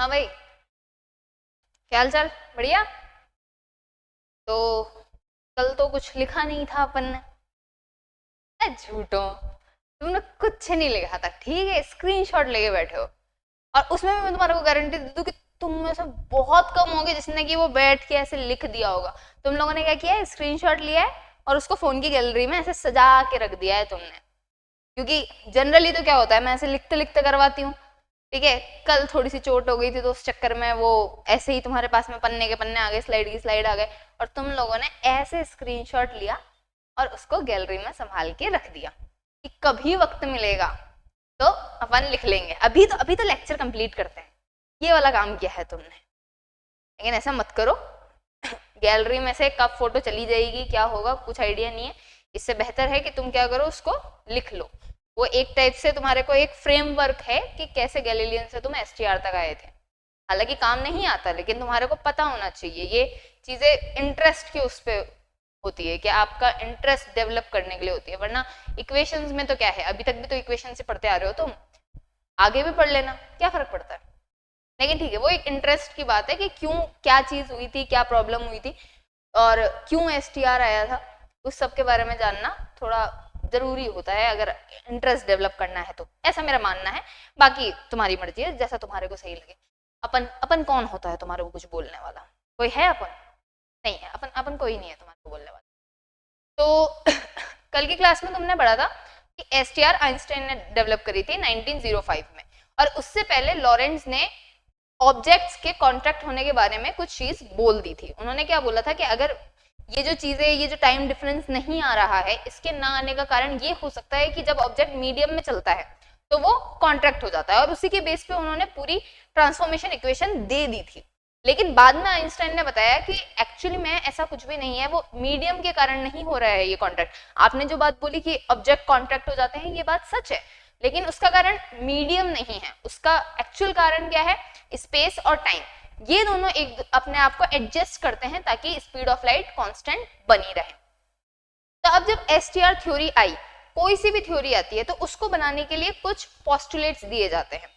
हाँ भाई, क्या हाल चाल? बढ़िया। तो कल तो कुछ लिखा नहीं था अपन ने। झूठो, तुमने कुछ नहीं लिखा था, ठीक है? स्क्रीनशॉट लेके बैठे हो। और उसमें भी मैं तुम्हारे को गारंटी दे दूं कि तुम में से बहुत कम होंगे जिसने कि वो बैठ के ऐसे लिख दिया होगा। तुम लोगों ने क्या किया है, स्क्रीनशॉट लिया है और उसको फोन की गैलरी में ऐसे सजा के रख दिया है तुमने। क्योंकि जनरली तो क्या होता है, मैं ऐसे लिखते लिखते करवाती हूँ, ठीक है? कल थोड़ी सी चोट हो गई थी तो उस चक्कर में वो ऐसे ही तुम्हारे पास में पन्ने के पन्ने आ गए, स्लाइड की स्लाइड आ गए, और तुम लोगों ने ऐसे स्क्रीनशॉट लिया और उसको गैलरी में संभाल के रख दिया कि कभी वक्त मिलेगा तो अपन लिख लेंगे। अभी तो लेक्चर कंप्लीट करते हैं, ये वाला काम किया है तुमने। लेकिन ऐसा मत करो। गैलरी में से कब फोटो चली जाएगी, क्या होगा, कुछ आइडिया नहीं है। इससे बेहतर है कि तुम क्या करो, उसको लिख लो। वो एक टाइप से तुम्हारे को एक फ्रेमवर्क है कि कैसे गैलीलियन से तुम एसटीआर तक आए थे। हालांकि काम नहीं आता, लेकिन तुम्हारे को पता होना चाहिए ये चीजें। इंटरेस्ट की उस पर होती है कि आपका इंटरेस्ट डेवलप करने के लिए होती है, वरना इक्वेशंस में तो क्या है, अभी तक भी तो इक्वेशन से पढ़ते आ रहे हो तुम, आगे भी पढ़ लेना, क्या फर्क पड़ता है। लेकिन ठीक है, वो एक इंटरेस्ट की बात है कि क्यों, क्या चीज हुई थी, क्या प्रॉब्लम हुई थी और क्यों एसटीआर आया था, उस सब के बारे में जानना थोड़ा जरूरी होता है अगर इंटरेस्ट डेवलप करना है तो। ऐसा मेरा मानना है, बाकी तुम्हारी मर्जी है, जैसा तुम्हारे को सही लगे। अपन अपन कौन होता है तुम्हारे को कुछ बोलने वाला? कोई है? अपन नहीं है, अपन अपन कोई नहीं है तुम्हारे को बोलने वाला। तो कल की क्लास में तुमने पढ़ा था कि एसटीआर आइंस्टाइन ने डेवलप करी थी 1905 में, और उससे पहले लॉरेंट्ज ने ऑब्जेक्ट्स के कॉन्ट्रैक्ट होने के बारे में कुछ चीज बोल दी थी। उन्होंने क्या बोला था कि अगर ये जो चीजें, ये जो टाइम डिफरेंस नहीं आ रहा है, इसके ना आने का कारण ये हो सकता है कि जब ऑब्जेक्ट मीडियम में चलता है तो वो कॉन्ट्रैक्ट हो जाता है, और उसी के बेस पे उन्होंने पूरी ट्रांसफॉर्मेशन इक्वेशन दे दी थी। लेकिन बाद में आइंस्टाइन ने बताया कि एक्चुअली में ऐसा कुछ भी नहीं है, वो मीडियम के कारण नहीं हो रहा है ये कॉन्ट्रैक्ट। आपने जो बात बोली कि ऑब्जेक्ट कॉन्ट्रैक्ट हो जाते हैं, ये बात सच है, लेकिन उसका कारण मीडियम नहीं है। उसका एक्चुअल कारण क्या है? स्पेस और टाइम, ये दोनों एक अपने आप को एडजस्ट करते हैं ताकि स्पीड ऑफ लाइट कांस्टेंट बनी रहे। तो अब जब एसटीआर थ्योरी आई, कोई सी भी थ्योरी आती है तो उसको बनाने के लिए कुछ पोस्टुलेट्स दिए जाते हैं।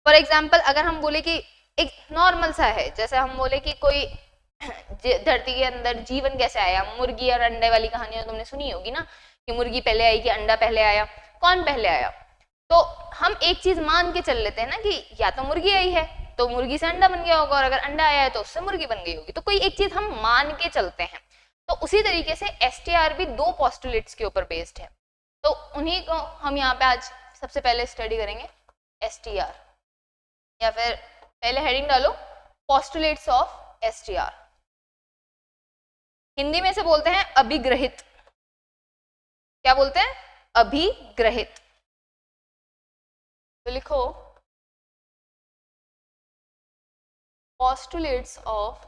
फॉर एग्जाम्पल, अगर हम बोले कि एक नॉर्मल सा है, जैसे हम बोले कि कोई धरती के अंदर जीवन कैसे आया, मुर्गी और अंडे वाली कहानियां तुमने सुनी होगी ना, कि मुर्गी पहले आई कि अंडा पहले आया, कौन पहले आया? तो हम एक चीज मान के चल लेते हैं ना कि या तो मुर्गी आई है तो मुर्गी से अंडा बन गया होगा, और अगर अंडा आया है तो उससे मुर्गी बन गई होगी। तो कोई एक चीज हम मान के चलते हैं। तो उसी तरीके से एसटीआर भी दो पोस्टुलेट्स के ऊपर बेस्ड है, तो उन्हीं को हम यहाँ पे आज सबसे पहले स्टडी करेंगे, एसटीआर। या फिर पहले हेडिंग डालो, पोस्टुलेट्स ऑफ एसटीआर। हिंदी में से बोलते हैं अभिग्रहित। क्या बोलते हैं? अभिग्रहित। तो लिखो, postulates of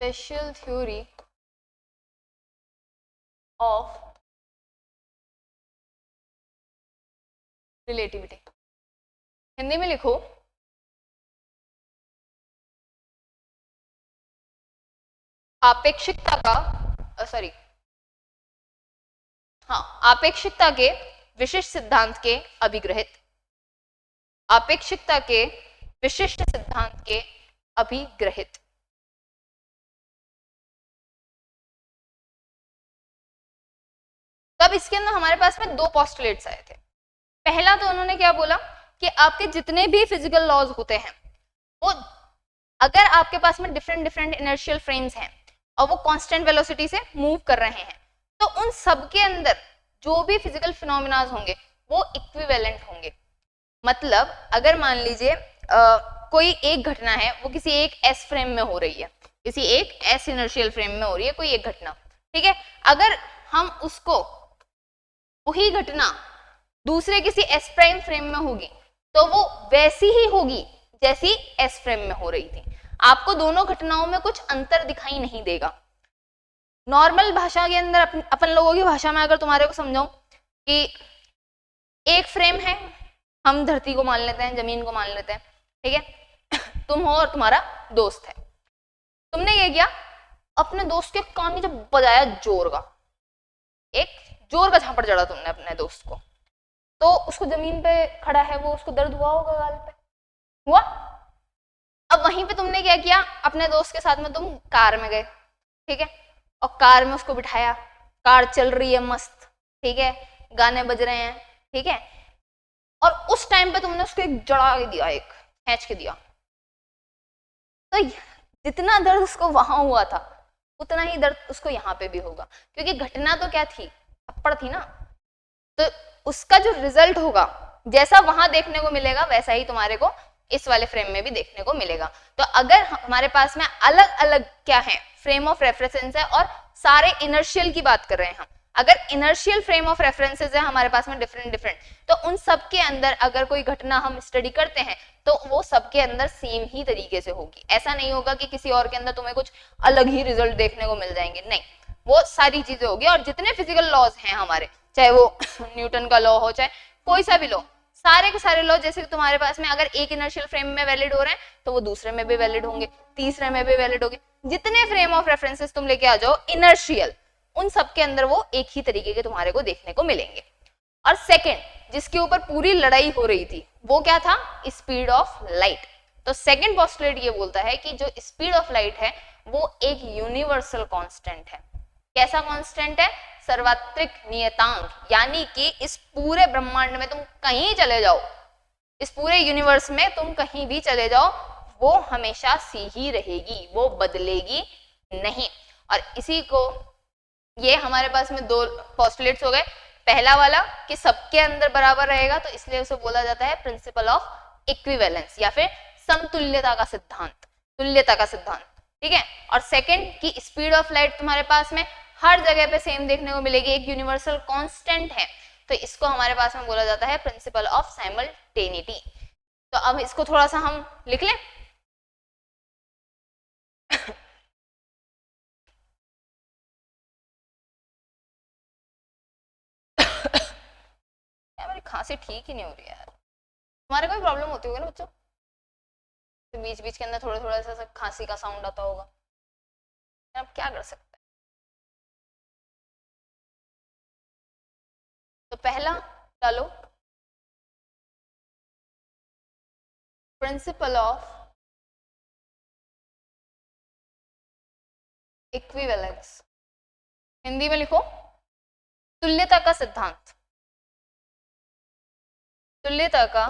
special theory of relativity। Hindi में लिखो, आपेक्षिकता का, सॉरी, हाँ, आपेक्षिकता के विशिष्ट सिद्धांत के अभिग्रहित, आपेक्षिकता के विशिष्ट सिद्धांत के अभिग्रहित। तब इसके अंदर हमारे पास में दो पोस्टुलेट्स आए थे। पहला तो उन्होंने क्या बोला कि आपके जितने भी फिजिकल लॉज होते हैं, वो अगर आपके पास में डिफरेंट डिफरेंट इनर्शियल फ्रेम्स हैं और वो कांस्टेंट वेलोसिटी से मूव कर रहे हैं, तो उन सब के अंदर जो भी फिजिकल फिनोमिनाज होंगे वो इक्विवेलेंट होंगे। मतलब अगर मान लीजिए कोई एक घटना है, वो किसी एक एस फ्रेम में हो रही है, किसी एक एस इनर्शियल फ्रेम में हो रही है कोई एक घटना, ठीक है? अगर हम उसको, वही घटना दूसरे किसी एस प्राइम फ्रेम में होगी तो वो वैसी ही होगी जैसी एस फ्रेम में हो रही थी। आपको दोनों घटनाओं में कुछ अंतर दिखाई नहीं देगा। नॉर्मल भाषा के अंदर, अपन लोगों की भाषा में अगर तुम्हारे को समझाऊं कि एक फ्रेम है, हम धरती को मान लेते हैं, जमीन को मान लेते हैं, ठीक है? तुम हो और तुम्हारा दोस्त है। तुमने ये किया, अपने दोस्त के कान में जब बजाया जोर का, एक जोर का झापड़ जड़ा तुमने अपने दोस्त को, तो उसको जमीन पे खड़ा है वो, उसको दर्द हुआ होगा गाल पे, हुआ। अब वहीं पे तुमने क्या किया, अपने दोस्त के साथ में तुम कार में गए, ठीक है, और कार में उसको बिठाया, कार चल रही है मस्त, ठीक है, गाने बज रहे हैं, ठीक है, और उस टाइम पे तुमने उसको एक जड़ा के दिया, एक खींच के दिया, तो जितना दर्द उसको वहां हुआ था उतना ही दर्द उसको यहाँ पे भी होगा, क्योंकि घटना तो क्या थी, थप्पड़ थी ना। तो उसका जो रिजल्ट होगा, जैसा वहां देखने को मिलेगा वैसा ही तुम्हारे को इस वाले फ्रेम में भी देखने को मिलेगा। तो अगर हमारे पास में अलग अलग क्या है, फ्रेम ऑफ रेफरेंस है, और सारे इनर्शियल की बात कर रहे हैं हम, अगर इनर्शियल फ्रेम ऑफ रेफरेंसेस है हमारे पास में डिफरेंट डिफरेंट, तो उन सब के अंदर अगर कोई घटना हम स्टडी करते हैं तो वो सबके अंदर सेम ही तरीके से होगी। ऐसा नहीं होगा कि किसी और के अंदर तुम्हें कुछ अलग ही रिजल्ट देखने को मिल जाएंगे, नहीं, वो सारी चीजें होगी। और जितने फिजिकल लॉज हैं हमारे, चाहे वो न्यूटन का लॉ हो, चाहे कोई सा भी लॉ, सारे के सारे लॉ जैसे कि तुम्हारे पास में अगर एक इनर्शियल फ्रेम में वैलिड हो रहे हैं तो वो दूसरे में भी वैलिड होंगे, तीसरे में भी वैलिड होंगे। जितने फ्रेम ऑफ रेफरेंसेस तुम लेके आ जाओ इनर्शियल, उन सब के अंदर वो एक ही तरीके के तुम्हारे को देखने को मिलेंगे। और सेकंड जिसके ऊपर पूरी लड़ाई हो रही थी वो क्या था, स्पीड ऑफ लाइट। तो सेकंड पोस्टुलेट ये बोलता है कि जो स्पीड ऑफ लाइट है वो एक यूनिवर्सल कांस्टेंट है। कैसा कांस्टेंट है, सर्वत्रिक नियतांक, यानी कि इस पूरे ब्रह्मांड में तुम कहीं चले जाओ, इस पूरे यूनिवर्स में तुम कहीं भी चले जाओ, वो हमेशा सी ही रहेगी, वो बदलेगी नहीं। और इसी को, ये हमारे पास में दो पोस्टुलेट्स हो गए। पहला वाला कि सबके अंदर बराबर रहेगा, तो इसलिए उसे बोला जाता है प्रिंसिपल ऑफ इक्विवेलेंस या फिर समतुल्यता का सिद्धांत, तुल्यता का सिद्धांत, ठीक है। और सेकंड कि स्पीड ऑफ लाइट तुम्हारे पास में हर जगह पे सेम देखने को मिलेगी, एक यूनिवर्सल कांस्टेंट है, तो इसको हमारे पास में बोला जाता है प्रिंसिपल ऑफ साइमल्टेनिटी। तो अब इसको थोड़ा सा हम लिख लें। मेरी खांसी ठीक ही नहीं हो रही है यार, तुम्हारे कोई प्रॉब्लम होती होगी ना बच्चों, तो बीच बीच के अंदर थोड़ा थोड़ा सा खांसी का साउंड आता होगा, अब क्या कर सकते हैं। तो पहला डालो, प्रिंसिपल ऑफ इक्विवेलेंस, हिंदी में लिखो तुल्यता का सिद्धांत, तुल्यता का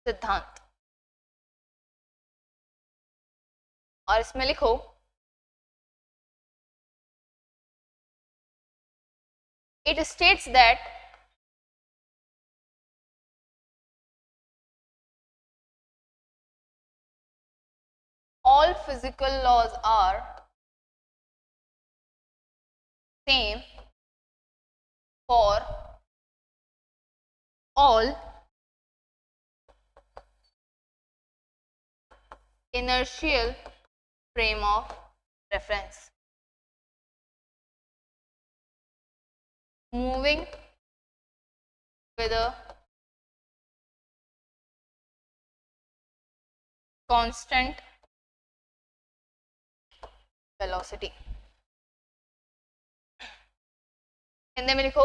सिद्धांत। और इसमें लिखो it states that all physical laws are same for all inertial frame of reference moving with a constant velocity। Hindi में लिखो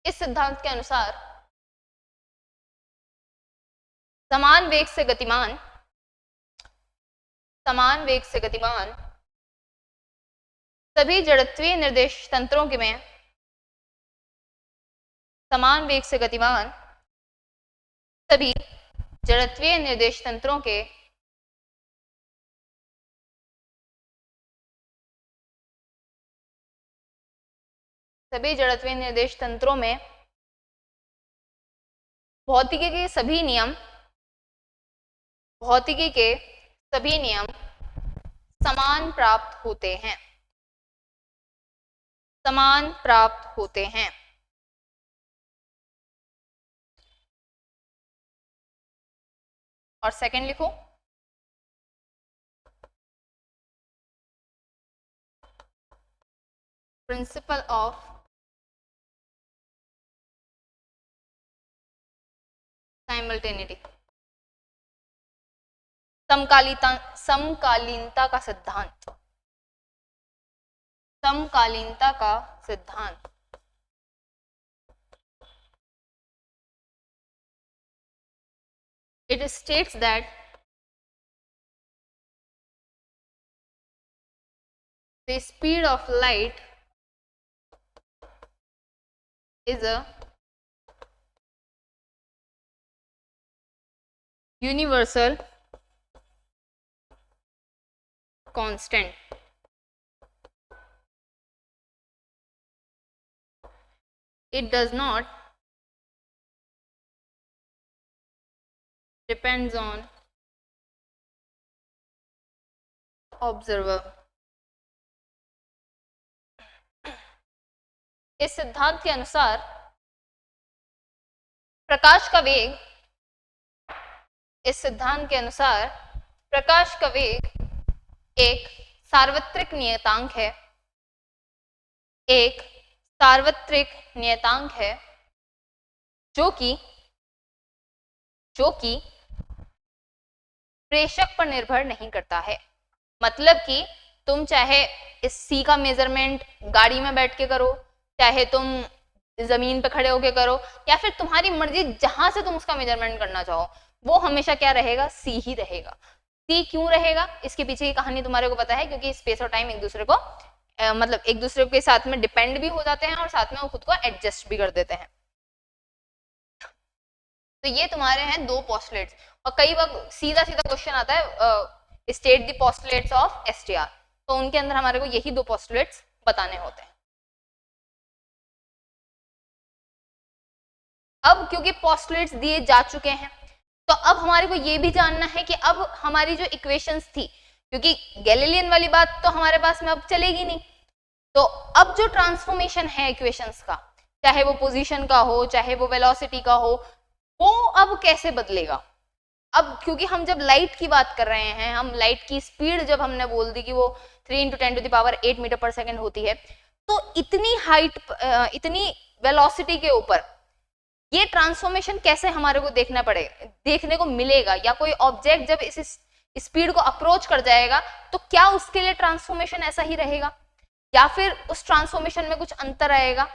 इस सिद्धांत के अनुसार समान वेग से गतिमान, समान वेग से गतिमान सभी जड़त्वीय निर्देश तंत्रों के में, समान वेग से गतिमान सभी जड़त्वीय निर्देश तंत्रों के सभी जड़त्वीय निर्देश तंत्रों में भौतिकी के सभी नियम, भौतिकी के सभी नियम समान प्राप्त होते हैं, समान प्राप्त होते हैं। और सेकंड लिखो प्रिंसिपल ऑफ साइमल्टेनिटी, समकालीनता का सिद्धांत, समकालीनता का सिद्धांत। It states that the speed of light is a universal constant. It does not depends on observer. इस सिद्धांत के अनुसार प्रकाश का वेग, इस सिद्धांत के अनुसार प्रकाश का वेग एक सार्वत्रिक नियतांक है, एक सार्वत्रिक नियतांक है जो कि प्रेषक पर निर्भर नहीं करता है। मतलब कि तुम चाहे इस सी का मेजरमेंट गाड़ी में बैठ के करो, चाहे तुम जमीन पे खड़े होके करो, या फिर तुम्हारी मर्जी जहां से तुम उसका मेजरमेंट करना चाहो, वो हमेशा क्या रहेगा, सी ही रहेगा। सी क्यों रहेगा, इसके पीछे की कहानी तुम्हारे को पता है, क्योंकि स्पेस और टाइम एक दूसरे को मतलब एक दूसरे के साथ में डिपेंड भी हो जाते हैं और साथ में वो खुद को एडजस्ट भी कर देते हैं। तो ये तुम्हारे हैं दो पोस्टुलेट्स, और कई बार सीधा सीधा क्वेश्चन आता है state the postulates of STR, तो उनके अंदर हमारे को यही दो पोस्टुलेट्स बताने होते हैं। अब क्योंकि पोस्टुलेट्स दिए जा चुके हैं, तो अब हमारे को ये भी जानना है कि अब हमारी जो इक्वेशंस थी, क्योंकि गैलीलियन वाली बात तो हमारे पास में अब चलेगी नहीं, तो अब जो ट्रांसफॉर्मेशन है इक्वेशंस का, चाहे वो पोजीशन का हो, चाहे वो वेलोसिटी का हो, वो अब कैसे बदलेगा। अब क्योंकि हम जब लाइट की बात कर रहे हैं, हम लाइट की स्पीड जब हमने बोल दी कि वो 3 × 10⁸ मीटर पर सेकेंड होती है, तो इतनी हाइट, इतनी वेलोसिटी के ऊपर ये ट्रांसफॉर्मेशन कैसे हमारे को देखने को मिलेगा, या कोई ऑब्जेक्ट जब इस स्पीड को अप्रोच कर जाएगा तो क्या उसके लिए ट्रांसफॉर्मेशन ऐसा ही रहेगा, या फिर उस ट्रांसफॉर्मेशन में कुछ अंतर आएगा,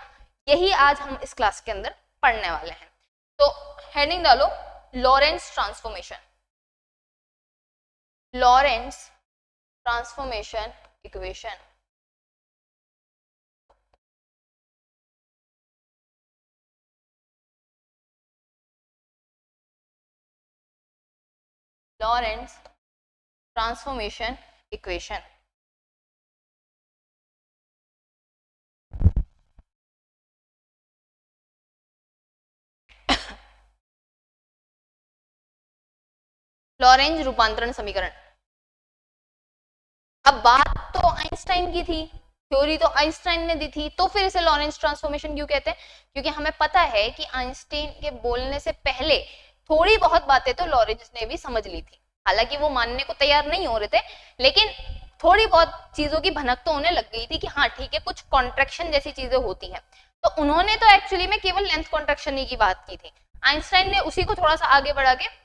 यही आज हम इस क्लास के अंदर पढ़ने वाले हैं। तो हेडिंग डालो Lorentz transformation, Lorentz transformation equation. Lorentz transformation equation. Lorentz रूपांतरण समीकरण। अब बात तो आइंस्टाइन की थी, थ्योरी तो आइंस्टाइन ने दी थी, तो फिर इसे लॉरेंज ट्रांसफॉर्मेशन क्यों कहते हैं, क्योंकि हमें पता है कि आइंस्टाइन के बोलने से पहले थोड़ी बहुत बातें तो लॉरेंज ने भी समझ ली थी। हालांकि वो मानने को तैयार नहीं हो रहे थे, लेकिन थोड़ी बहुत चीजों की भनक तो उन्हें लग गई थी कि हाँ ठीक है, कुछ कॉन्ट्रैक्शन जैसी चीजें होती हैं। तो उन्होंने तो एक्चुअली में केवल लेंथ कॉन्ट्रैक्शन ही की बात की थी। आइंस्टाइन ने उसी को थोड़ा सा आगे बढ़ा के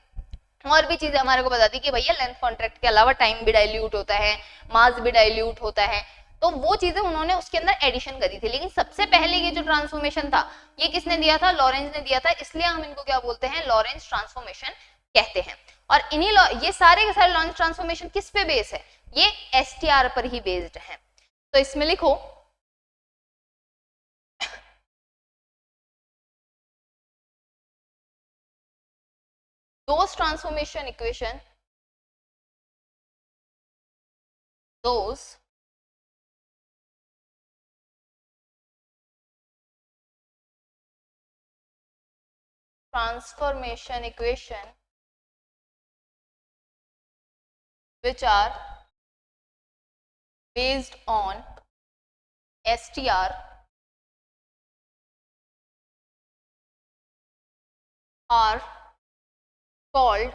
और भी चीजें हमारे को बताती कि भैया लेंथ कॉन्ट्रैक्ट के अलावा टाइम भी डाइल्यूट होता है, मास भी डाइल्यूट होता है, तो वो चीजें उन्होंने उसके अंदर एडिशन करी थी। लेकिन सबसे पहले ये जो ट्रांसफॉर्मेशन था, ये किसने दिया था, लॉरेंज ने दिया था, इसलिए हम इनको क्या बोलते हैं, लॉरेंज ट्रांसफॉर्मेशन कहते हैं। और इन्हीं ये सारे के सारे लॉरेंज ट्रांसफॉर्मेशन किस पे बेस है, ये एसटीआर पर ही बेस्ड है। तो इसमें लिखो those transformation equation, those transformation equation which are based on STR are called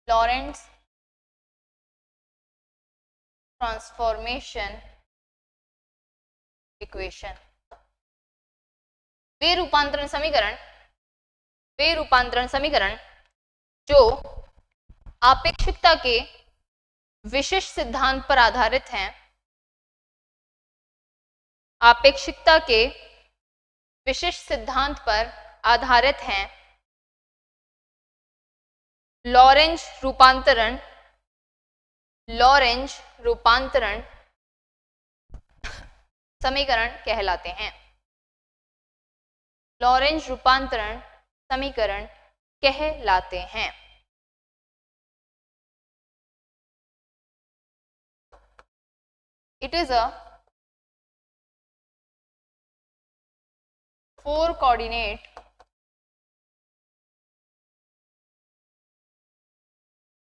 Lorentz transformation equation। वे रूपांतरण समीकरण जो आपेक्षिकता के विशिष्ट सिद्धांत पर आधारित हैं। आपेक्षिकता के विशिष्ट सिद्धांत पर आधारित हैं लॉरेंज रूपांतरण समीकरण कहलाते हैं। लॉरेंज रूपांतरण समीकरण कहलाते हैं। It is a 4 coordinate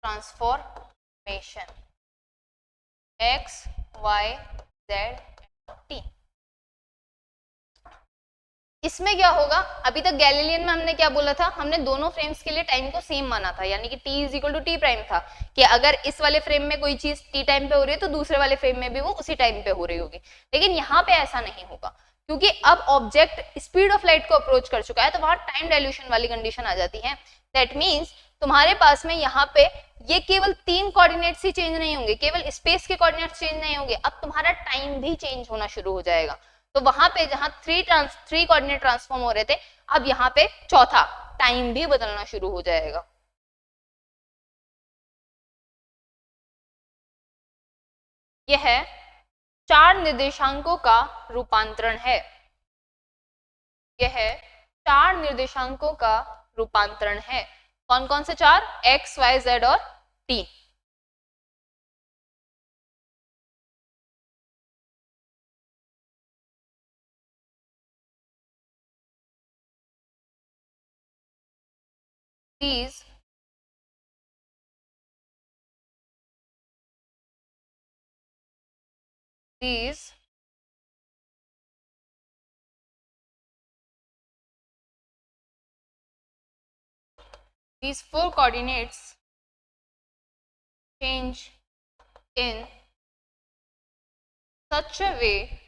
transformation x, y, z, t। इसमें क्या होगा, अभी तक गैलीलियन में हमने क्या बोला था, हमने दोनों फ्रेम्स के लिए टाइम को सेम माना था, यानी कि t is equal to t prime था, कि अगर इस वाले फ्रेम में कोई चीज t टाइम पे हो रही है तो दूसरे वाले फ्रेम में भी वो उसी टाइम पे हो रही होगी। लेकिन यहाँ पे ऐसा नहीं होगा, क्योंकि अब ऑब्जेक्ट स्पीड ऑफ लाइट को अप्रोच कर चुका है, तो वहां टाइम डायल्यूशन वाली कंडीशन आ जाती है। दैट मीन्स तुम्हारे पास में यहाँ पे ये केवल 3 कोऑर्डिनेट्स ही चेंज नहीं होंगे, केवल स्पेस के कोऑर्डिनेट्स चेंज नहीं होंगे, अब तुम्हारा टाइम भी चेंज होना शुरू हो जाएगा। तो वहां पे जहां 3 कोऑर्डिनेट ट्रांसफॉर्म हो रहे थे, अब यहाँ पे चौथा टाइम भी बदलना शुरू हो जाएगा। यह 4 निर्देशांकों का रूपांतरण है। यह 4 निर्देशांकों का रूपांतरण है। कौन कौन से 4? x, y, z और t। These these 4 coordinates change in such a way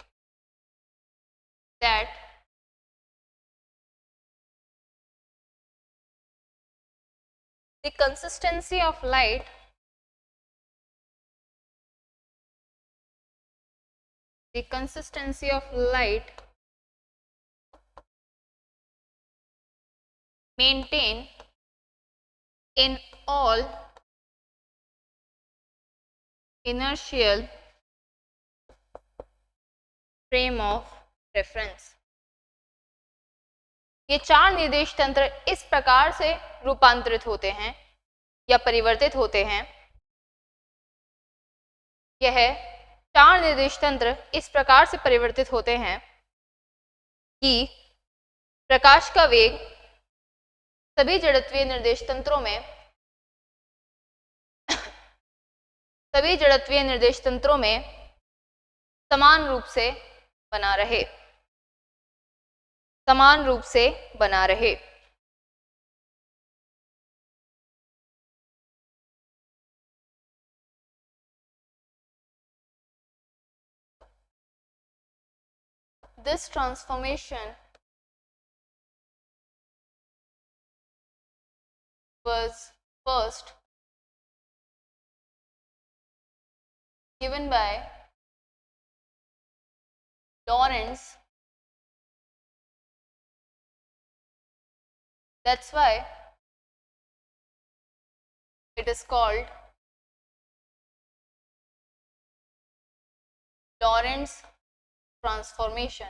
that the consistency of light maintain in all inertial frame of reference। ये 4 निर्देश तंत्र इस प्रकार से रूपांतरित होते हैं या परिवर्तित होते हैं। यह 4 निर्देश तंत्र इस प्रकार से परिवर्तित होते हैं कि प्रकाश का वेग सभी जड़त्वीय निर्देश तंत्रों में समान रूप से बना रहे। This transformation was first given by Lorentz. That's why it is called Lorentz transformation.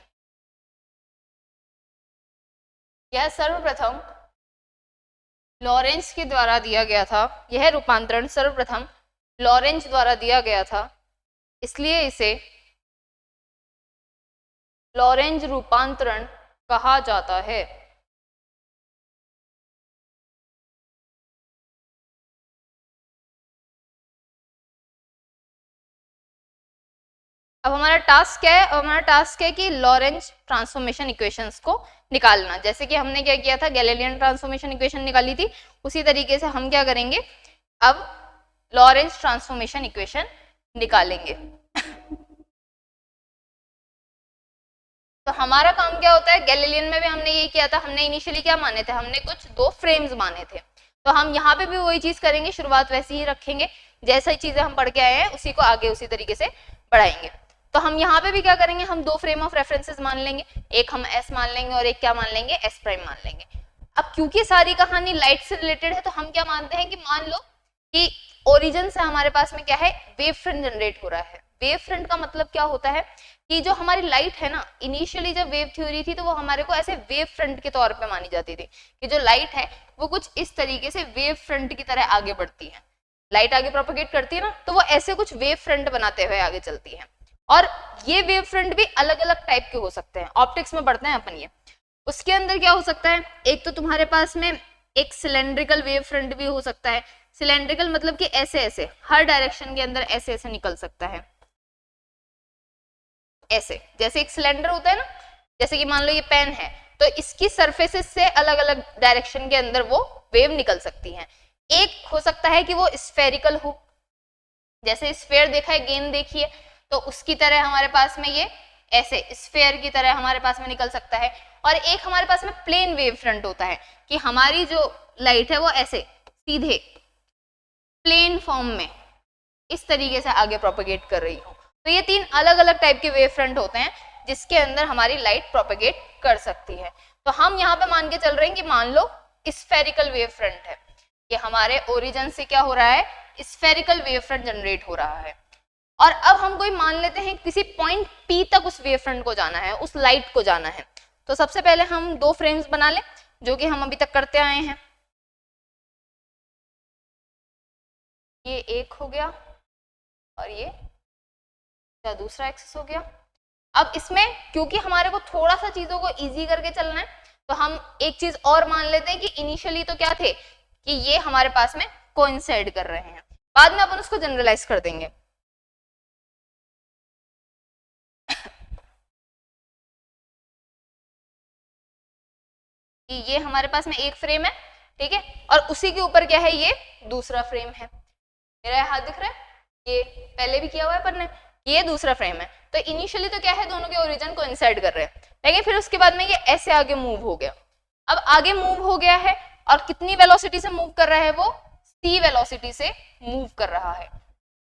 यह सर्वप्रथम लॉरेंज के द्वारा दिया गया था। यह रूपांतरण सर्वप्रथम लॉरेंज द्वारा दिया गया था, इसलिए इसे लॉरेंज रूपांतरण कहा जाता है। अब हमारा टास्क क्या है? हमारा टास्क है कि लॉरेंज ट्रांसफॉर्मेशन इक्वेशंस को निकालना। जैसे कि हमने क्या किया था, गैलीलियन ट्रांसफॉर्मेशन इक्वेशन निकाली थी, उसी तरीके से हम क्या करेंगे, अब लॉरेंज ट्रांसफॉर्मेशन इक्वेशन निकालेंगे। तो हमारा काम क्या होता है, गैलीलियन में भी हमने यही किया था। हमने इनिशियली क्या माने थे, हमने कुछ 2 फ्रेम्स माने थे। तो हम यहाँ पे भी वही चीज करेंगे, शुरुआत वैसी ही रखेंगे, जैसा ही चीजें हम पढ़ के आए हैं उसी को आगे उसी तरीके से बढ़ाएंगे। तो हम यहाँ पे भी क्या करेंगे, हम दो फ्रेम ऑफ रेफरेंसेस मान लेंगे, एक हम एस मान लेंगे और एक क्या मान लेंगे, एस प्राइम मान लेंगे। अब क्योंकि सारी कहानी लाइट से रिलेटेड है तो हम क्या मानते हैं कि मान लो कि ओरिजिन से हमारे पास में क्या है, वेव फ्रंट जनरेट हो रहा है। वेव फ्रंट का मतलब क्या होता है कि जो हमारी लाइट है ना, इनिशियली जब वेव थ्योरी थी तो वो हमारे को ऐसे वेव फ्रंट के तौर पे मानी जाती थी कि जो लाइट है वो कुछ इस तरीके से वेव फ्रंट की तरह आगे बढ़ती है। लाइट आगे प्रोपेगेट करती है ना, तो वो ऐसे कुछ वेव फ्रंट बनाते हुए आगे चलती है। और ये वेव फ्रंट भी अलग अलग टाइप के हो सकते हैं, ऑप्टिक्स में पढ़ते हैं अपन ये। उसके अंदर क्या हो सकता है, एक तो तुम्हारे पास में एक सिलेंड्रिकल वेव फ्रंट भी हो सकता है। सिलेंड्रिकल मतलब कि ऐसे ऐसे हर डायरेक्शन के अंदर ऐसे ऐसे निकल सकता है, ऐसे जैसे एक सिलेंडर होता है ना, जैसे कि मान लो ये पेन है तो इसकी सरफेसेस से अलग अलग डायरेक्शन के अंदर वो वेव निकल सकती है। एक हो सकता है कि वो स्फेरिकल हो, जैसे स्फेयर देखा है, गेंद देखी है, तो उसकी तरह हमारे पास में ये ऐसे स्फेयर की तरह हमारे पास में निकल सकता है। और एक हमारे पास में प्लेन वेव फ्रंट होता है कि हमारी जो लाइट है वो ऐसे सीधे प्लेन फॉर्म में इस तरीके से आगे प्रोपेगेट कर रही हो। तो ये तीन अलग अलग टाइप के वेव फ्रंट होते हैं जिसके अंदर हमारी लाइट प्रोपेगेट कर सकती है। तो हम यहाँ पे मान के चल रहे हैं कि मान लो स्फेरिकल वेव फ्रंट है, कि हमारे ओरिजिन से क्या हो रहा है, स्फेरिकल वेव फ्रंट जनरेट हो रहा है। और अब हम कोई मान लेते हैं किसी पॉइंट P तक उस वेव फ्रंट को जाना है, उस लाइट को जाना है। तो सबसे पहले हम दो फ्रेम्स बना लें जो कि हम अभी तक करते आए हैं। ये एक हो गया और ये दूसरा एक्सिस हो गया। अब इसमें क्योंकि हमारे को थोड़ा सा चीजों को इजी करके चलना है तो हम एक चीज और मान लेते हैं कि इनिशियली तो क्या थे कि ये हमारे पास में कोइंसाइड कर रहे हैं, बाद में अपन उसको जनरलाइज कर देंगे। कि ये हमारे पास में एक फ्रेम है, ठीक है, और उसी के ऊपर क्या है, ये दूसरा फ्रेम है। मेरा हाथ दिख रहा है, ये पहले भी किया हुआ है पर ने, ये दूसरा फ्रेम है। तो इनिशियली तो क्या है, दोनों के ओरिजिन को इंसाइड कर रहे हैं, लेकिन फिर उसके बाद में ये ऐसे आगे मूव हो गया। अब आगे मूव हो गया है और कितनी वेलोसिटी से मूव कर रहा है, वो c वेलोसिटी से मूव कर रहा है।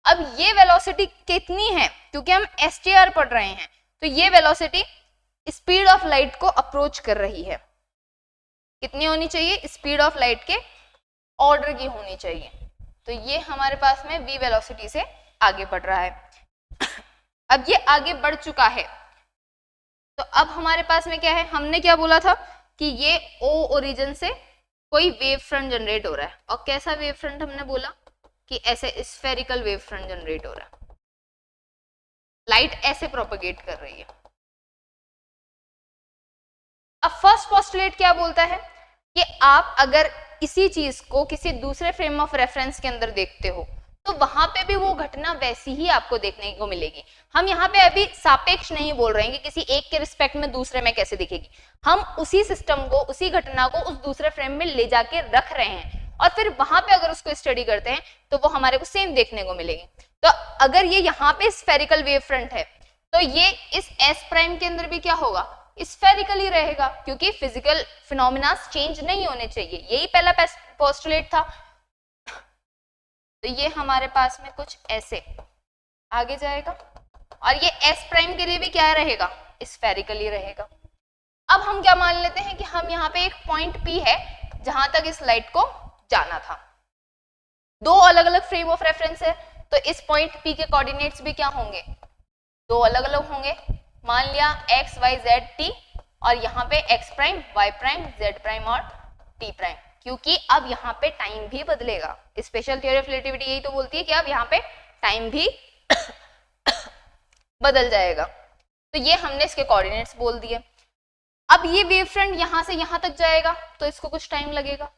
अब ये वेलोसिटी कितनी है, क्योंकि हम STR पढ़ रहे हैं तो ये वेलोसिटी स्पीड ऑफ लाइट को अप्रोच कर रही है। कितनी होनी चाहिए, स्पीड ऑफ लाइट के ऑर्डर की होनी चाहिए। तो ये हमारे पास में v वेलोसिटी से आगे बढ़ रहा है। अब ये आगे बढ़ चुका है तो अब हमारे पास में क्या है, हमने क्या बोला था कि ये O ओरिजिन से कोई वेव फ्रंट जनरेट हो रहा है। और कैसा वेव फ्रंट हमने बोला कि ऐसे स्फेरिकल वेव फ्रंट जनरेट हो रहा है, लाइट ऐसे प्रोपेगेट कर रही है। अब फर्स्ट पोस्टुलेट क्या बोलता है कि आप अगर इसी चीज को किसी दूसरे फ्रेम ऑफ रेफरेंस के अंदर देखते हो तो वहां पे भी वो घटना वैसी ही आपको देखने को मिलेगी। हम यहाँ पे अभी सापेक्ष नहीं बोल रहे हैं कि किसी एक के रिस्पेक्ट में दूसरे में कैसे दिखेगी, हम उसी सिस्टम को, उसी घटना को उस दूसरे फ्रेम में ले जाके रख रहे हैं और फिर वहां पे अगर उसको स्टडी करते हैं तो वो हमारे को सेम देखने को मिलेगी। तो अगर ये यहाँ पे स्फेरिकल वेव फ्रंट है तो ये इस एस प्राइम के अंदर भी क्या होगा, स्फेरिकली रहेगा, क्योंकि फिजिकल फिनोमिना चेंज नहीं होने चाहिए, यही पहला पोस्टुलेट था। तो ये हमारे पास में कुछ ऐसे आगे जाएगा और ये एस प्राइम के लिए भी क्या रहेगा, स्फेरिकली रहेगा। अब हम क्या मान लेते हैं कि हम यहाँ पे एक पॉइंट P है जहां तक इस लाइट को जाना था। दो अलग अलग फ्रेम ऑफ रेफरेंस है तो इस पॉइंट P के कोऑर्डिनेट्स भी क्या होंगे, दो अलग अलग होंगे। मान लिया x y z t और यहाँ पे x prime y prime z prime और t प्राइम, क्योंकि अब यहाँ पे टाइम भी बदलेगा। स्पेशल थ्योरी ऑफ रिलेटिविटी यही तो बोलती है कि अब यहाँ पे टाइम भी बदल जाएगा। तो ये हमने इसके कोऑर्डिनेट्स बोल दिए। अब ये वेव फ्रंट यहाँ से यहाँ तक जाएगा तो इसको कुछ टाइम लगेगा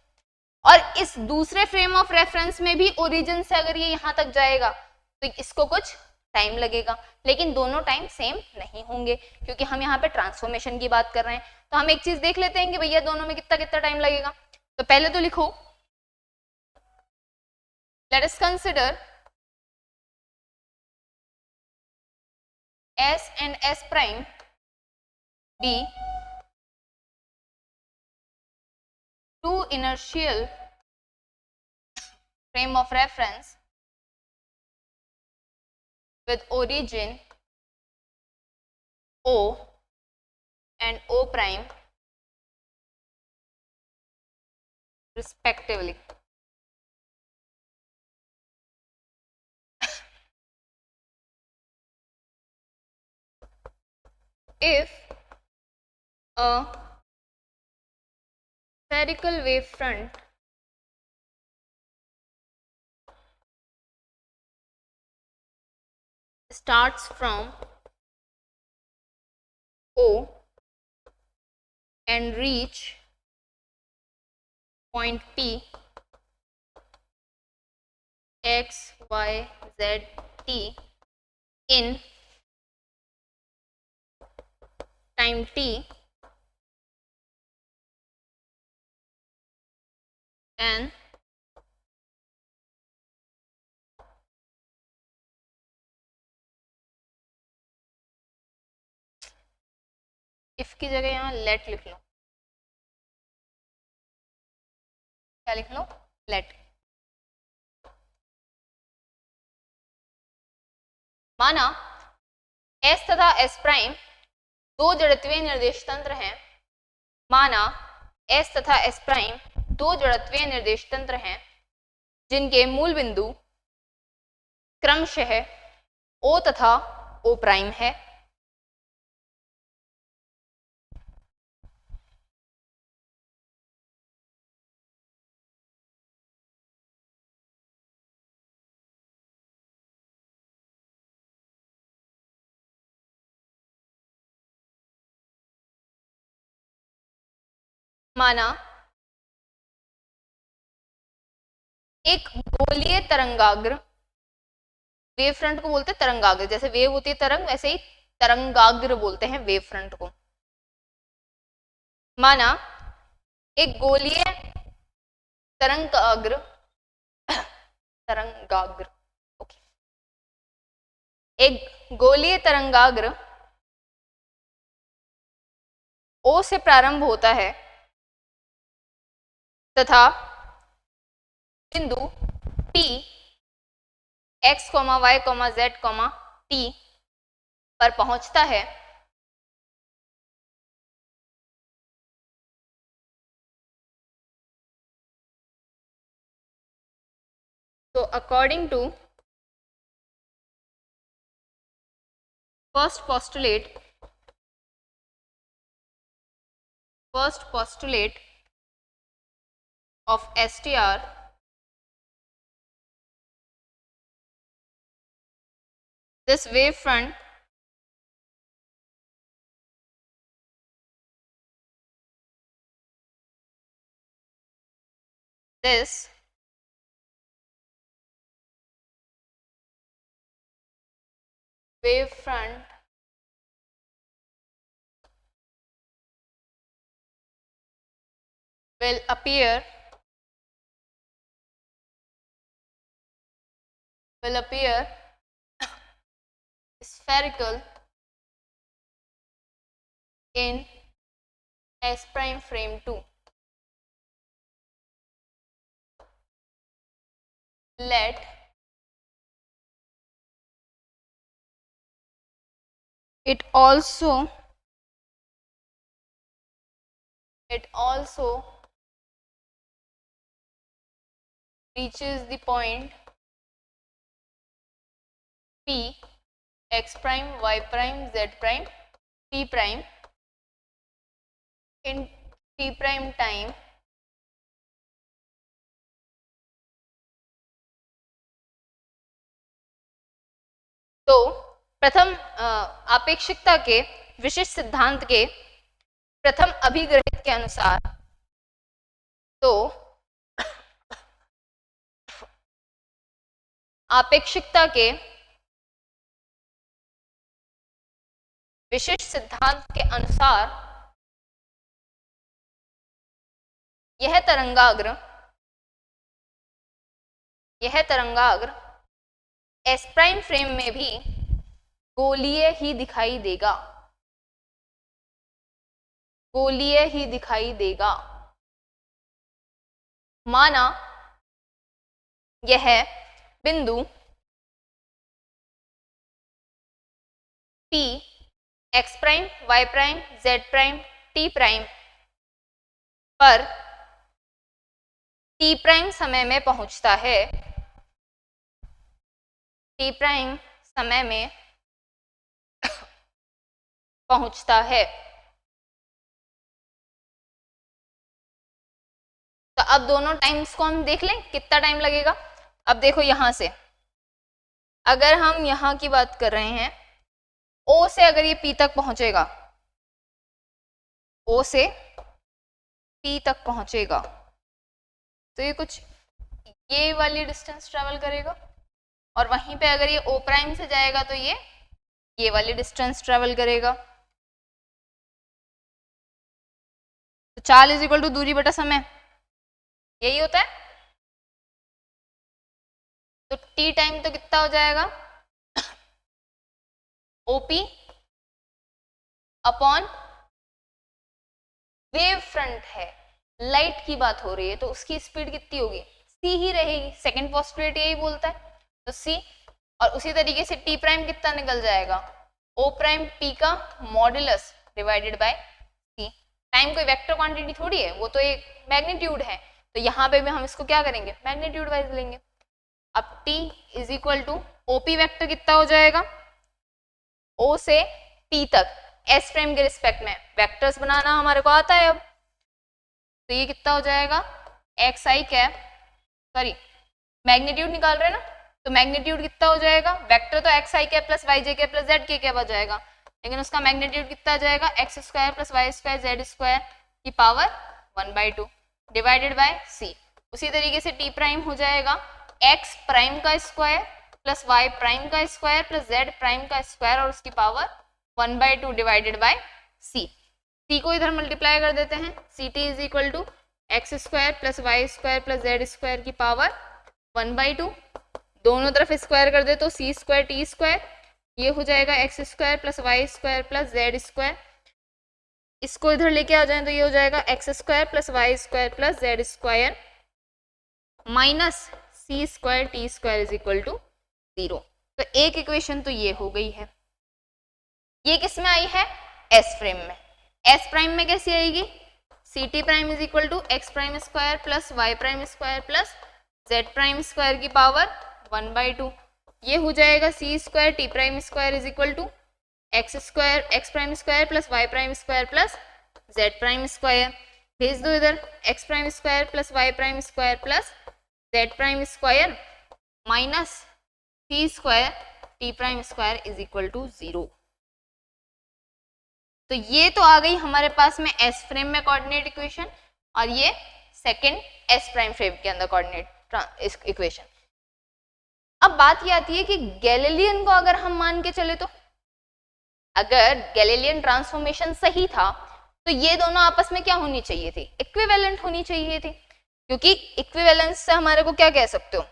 और इस दूसरे फ्रेम ऑफ रेफरेंस में भी ओरिजिन से अगर ये यहाँ तक जाएगा तो इसको कुछ टाइम लगेगा, लेकिन दोनों टाइम सेम नहीं होंगे क्योंकि हम यहाँ पे ट्रांसफॉर्मेशन की बात कर रहे हैं। तो हम एक चीज देख लेते हैं कि भैया दोनों में कितना कितना टाइम लगेगा। तो पहले तो लिखो, let us consider S and S prime be two inertial frame of reference with origin O and O prime respectively. If a spherical wavefront starts from O and reach point P x, y, z, t in time t and if की जगह यहाँ let लिख लो, क्या लिख लो, let. माना S तथा S prime दो जड़त्वीय निर्देश तंत्र हैं. माना S तथा S प्राइम दो जड़त्वीय निर्देश तंत्र हैं जिनके मूल बिंदु क्रमशः O तथा O प्राइम है. माना एक गोलीय तरंगाग्र, वेव फ्रंट को बोलते हैं तरंगाग्र, जैसे वेव होती है तरंग वैसे ही तरंगाग्र बोलते हैं वेव फ्रंट को. माना एक गोलीय तरंगाग्र तरंगाग्र ओके, एक गोलीय तरंगाग्र O से प्रारंभ होता है तथा बिंदु P x, y, z, t पर पहुंचता है. So according to first postulate of STR, this wave front will appear spherical in S prime frame 2. Let it also reaches the point P x prime, y prime, z prime, t prime in t prime time तो प्रथम आपेक्षिकता के विशिष्ट सिद्धांत के प्रथम अभिग्रहित के अनुसार तो आपेक्षिकता के विशिष्ट सिद्धांत के अनुसार यह तरंगाग्र S प्राइम फ्रेम में भी गोलीय ही दिखाई देगा. माना यह बिंदु P x prime y prime z prime t prime पर t प्राइम समय में पहुंचता है, t प्राइम समय में पहुंचता है। तो अब दोनों टाइम्स को हम देख लें कितना टाइम लगेगा। अब देखो यहां से अगर हम यहां की बात कर रहे हैं, O से अगर ये P तक पहुंचेगा, O से P तक पहुंचेगा तो ये कुछ ये वाली डिस्टेंस ट्रेवल करेगा, और वहीं पे अगर ये O प्राइम से जाएगा तो ये वाली डिस्टेंस ट्रेवल करेगा। तो चाल इज इक्वल टू दूरी बटा समय, यही होता है। तो टी टाइम तो कितना हो जाएगा, ओपी अपॉन वेव फ्रंट है, लाइट की बात हो रही है तो उसकी स्पीड कितनी होगी, सी ही रहेगी। सेकंड पोस्टुलेट यही बोलता है, तो सी। और उसी तरीके से टी प्राइम कितना निकल जाएगा, ओ प्राइम टी का modulus divided by c. Time कोई वेक्टर क्वांटिटी थोड़ी है, वो तो एक मैग्नीट्यूड है, तो यहाँ पे भी हम इसको क्या करेंगे, मैग्नीट्यूड वाइज लेंगे। अब t is equal to OP vector कितना हो जाएगा, O से T तक S प्राइम के रिस्पेक्ट में वेक्टर्स बनाना हमारे को आता है। अब तो ये कितना हो जाएगा, x i cap, sorry magnitude निकाल रहे हैं ना, तो मैग्नीट्यूड कितना हो जाएगा, वेक्टर तो x i cap plus y j cap plus z k cap आ जाएगा, लेकिन उसका मैग्नीट्यूड कितना आ जाएगा, x square plus y square z square की पावर 1/2 डिवाइडेड बाय सी। उसी तरीके से टी प्राइम हो जाएगा एक्स प्राइम का स्क्वायर प्लस वाई प्राइम का स्क्वायर प्लस जेड प्राइम का स्क्वायर और उसकी power 1/2 divided by C. C को इधर मल्टीप्लाई कर देते हैं, c t is equal to x square plus y square plus z square की पावर 1/2, दोनों तरफ स्क्वायर कर दे तो सी स्क्वायर टी स्क्वायर, ये हो जाएगा x square plus y square plus z square. इसको इधर लेके आ जाए तो ये हो जाएगा x square plus y square plus z square minus c square t square is equal to 0। तो एक इक्वेशन तो ये हो गई है। ये किस में आई है, एस फ्रेम में। एस प्राइम में कैसी आएगी, c t prime is equal to x prime square plus y prime square plus z prime square की पावर 1/2। ये हो जाएगा c square t prime square is equal to x square x prime square plus y prime square plus z prime square. भेज दो इधर, x prime square plus y prime square plus z prime square minus c square t prime square is equal to 0। तो ये तो आ गई हमारे पास में एस फ्रेम में कोऑर्डिनेट इक्वेशन, और ये सेकंड एस प्राइम फ्रेम के अंदर कोऑर्डिनेट इक्वेशन। अब बात ये आती है कि गैलीलियन को अगर हम मान के चले, तो अगर गैलीलियन ट्रांसफॉर्मेशन सही था तो ये दोनों आपस में क्या होनी चाहिए थी, इक्विवेलेंट होनी चाहिए थी, क्योंकि इक्विवेलेंस से हमारे को क्या कह सकते हो।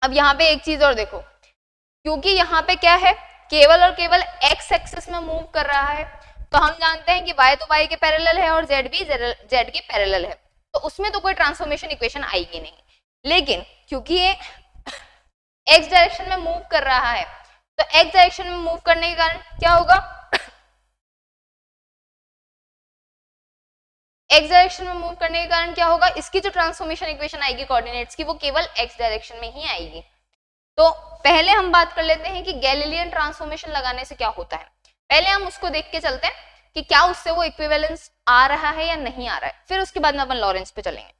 अब यहाँ पे एक चीज और देखो, क्योंकि यहाँ पे क्या है, केवल और केवल एक्स एक्सिस में मूव कर रहा है, तो हम जानते हैं कि y तो y के पैरेलल है और z भी z के पैरेलल है, तो उसमें तो कोई ट्रांसफॉर्मेशन इक्वेशन आएगी नहीं। लेकिन क्योंकि ये x डायरेक्शन में मूव कर रहा है, तो x डायरेक्शन में मूव करने के कारण क्या होगा, x डायरेक्शन में मूव करने के कारण क्या होगा, इसकी जो ट्रांसफॉर्मेशन इक्वेशन आएगी कोऑर्डिनेट्स की, वो केवल x डायरेक्शन में ही आएगी। तो पहले हम बात कर लेते हैं कि गैलीलियन ट्रांसफॉर्मेशन लगाने से क्या होता है। पहले हम उसको देख के चलते हैं कि क्या उससे वो इक्विवेलेंस आ रहा है या नहीं आ रहा है, फिर उसके बाद में अपन लॉरेंस पे चलेंगे।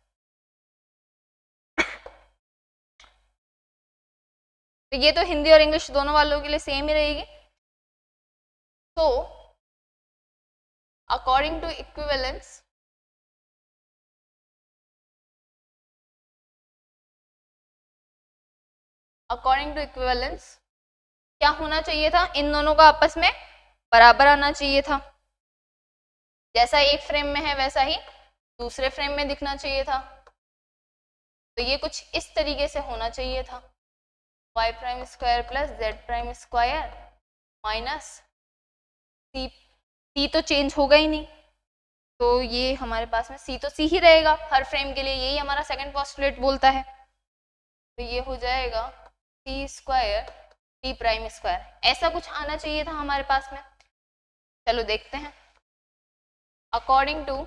तो ये तो हिंदी और इंग्लिश दोनों वालों के लिए सेम ही रहेगी। तो according to equivalence, according to equivalence क्या होना चाहिए था, इन दोनों का आपस में बराबर आना चाहिए था। जैसा एक फ्रेम में है वैसा ही दूसरे फ्रेम में दिखना चाहिए था। तो ये कुछ इस तरीके से होना चाहिए था, y prime square plus z prime square minus c, c तो चेंज होगा ही नहीं, तो ये हमारे पास में सी तो सी ही रहेगा हर फ्रेम के लिए, यही हमारा सेकंड पोस्टुलेट बोलता है। तो ये हो जाएगा c square t prime square. ऐसा कुछ आना चाहिए था हमारे पास में। चलो देखते हैं। According to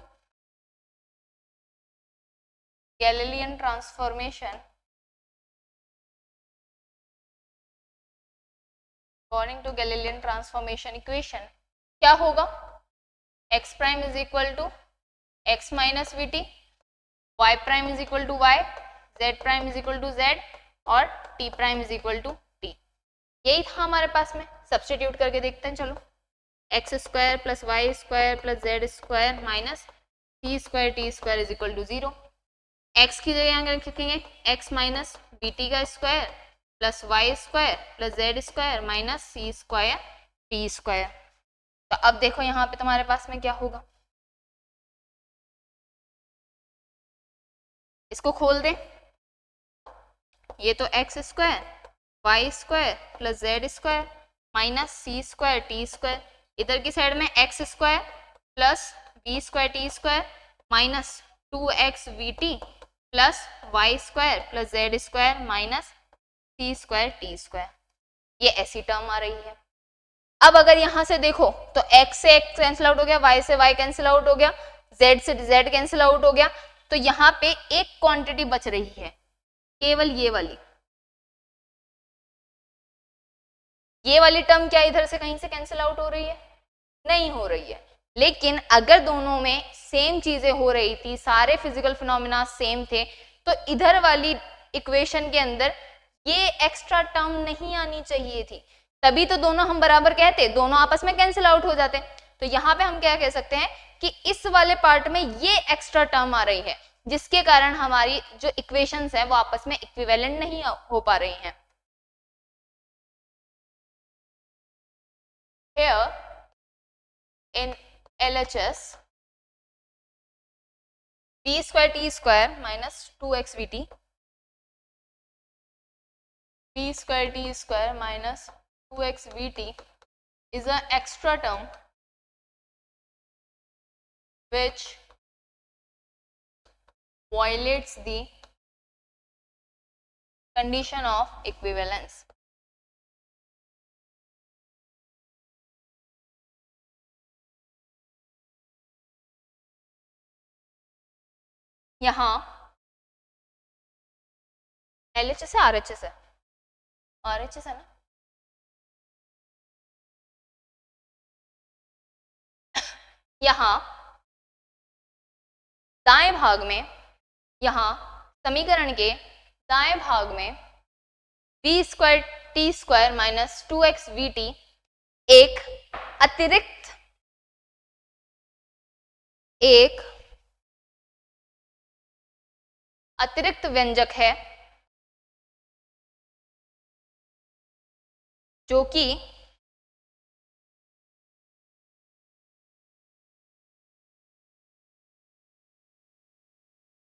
Galilean transformation, according to Galilean transformation equation क्या होगा, x prime is equal to x minus v t, y prime is equal to y, z prime is equal to z और t prime is equal to t। यही था हमारे पास में। Substitute करके देखते हैं। चलो, x square plus y square plus z square minus c square t square is equal to 0। X की जगह यहाँ लिखेंगे एक्स माइनस बी टी का square plus y square plus z square minus c square t square. तो अब देखो यहाँ पे तुम्हारे पास में क्या होगा, इसको खोल दें। ये तो x square y square plus z square minus c square t square, इधर की साइड में x square plus b square t square minus 2x v t plus y square plus z square minus c square t square. ये ऐसी term आ रही है। अब अगर यहां से देखो तो x से x कैंसिल आउट हो गया, y से y कैंसिल आउट हो गया, z से z कैंसिल आउट हो गया, तो यहाँ पे एक क्वांटिटी बच रही है, केवल ये वाली। ये वाली टर्म क्या इधर से कहीं से कैंसिल आउट हो रही है? नहीं हो रही है। लेकिन अगर दोनों में सेम चीजें हो रही थी, सारे फिजिकल फिनोमिना सेम थे, तो इधर वाली इक्वेशन के अंदर ये एक्स्ट्रा टर्म नहीं आनी चाहिए थी। तभी तो दोनों हम बराबर कहते, दोनों आपस में कैंसिल आउट हो जाते। तो यहाँ पे हम क्या कह सकते हैं कि इस वाले पार्ट में ये एक्स्ट्रा टर्म आ रही है, जिसके कारण हमारी जो इक्वेशंस है वो आपस में इक्विवेलेंट नहीं हो पा रही हैं। Here in LHS, b square t square minus 2x vt, b square t square minus 2x vt is an extra term which violates the condition of equivalence. यहाँ LHS है RHS है, RHS है ना, यहाँ दाएं भाग में, यहाँ समीकरण के दाएं भाग में b square t square minus 2x vt एक अतिरिक्त व्यंजक है जो कि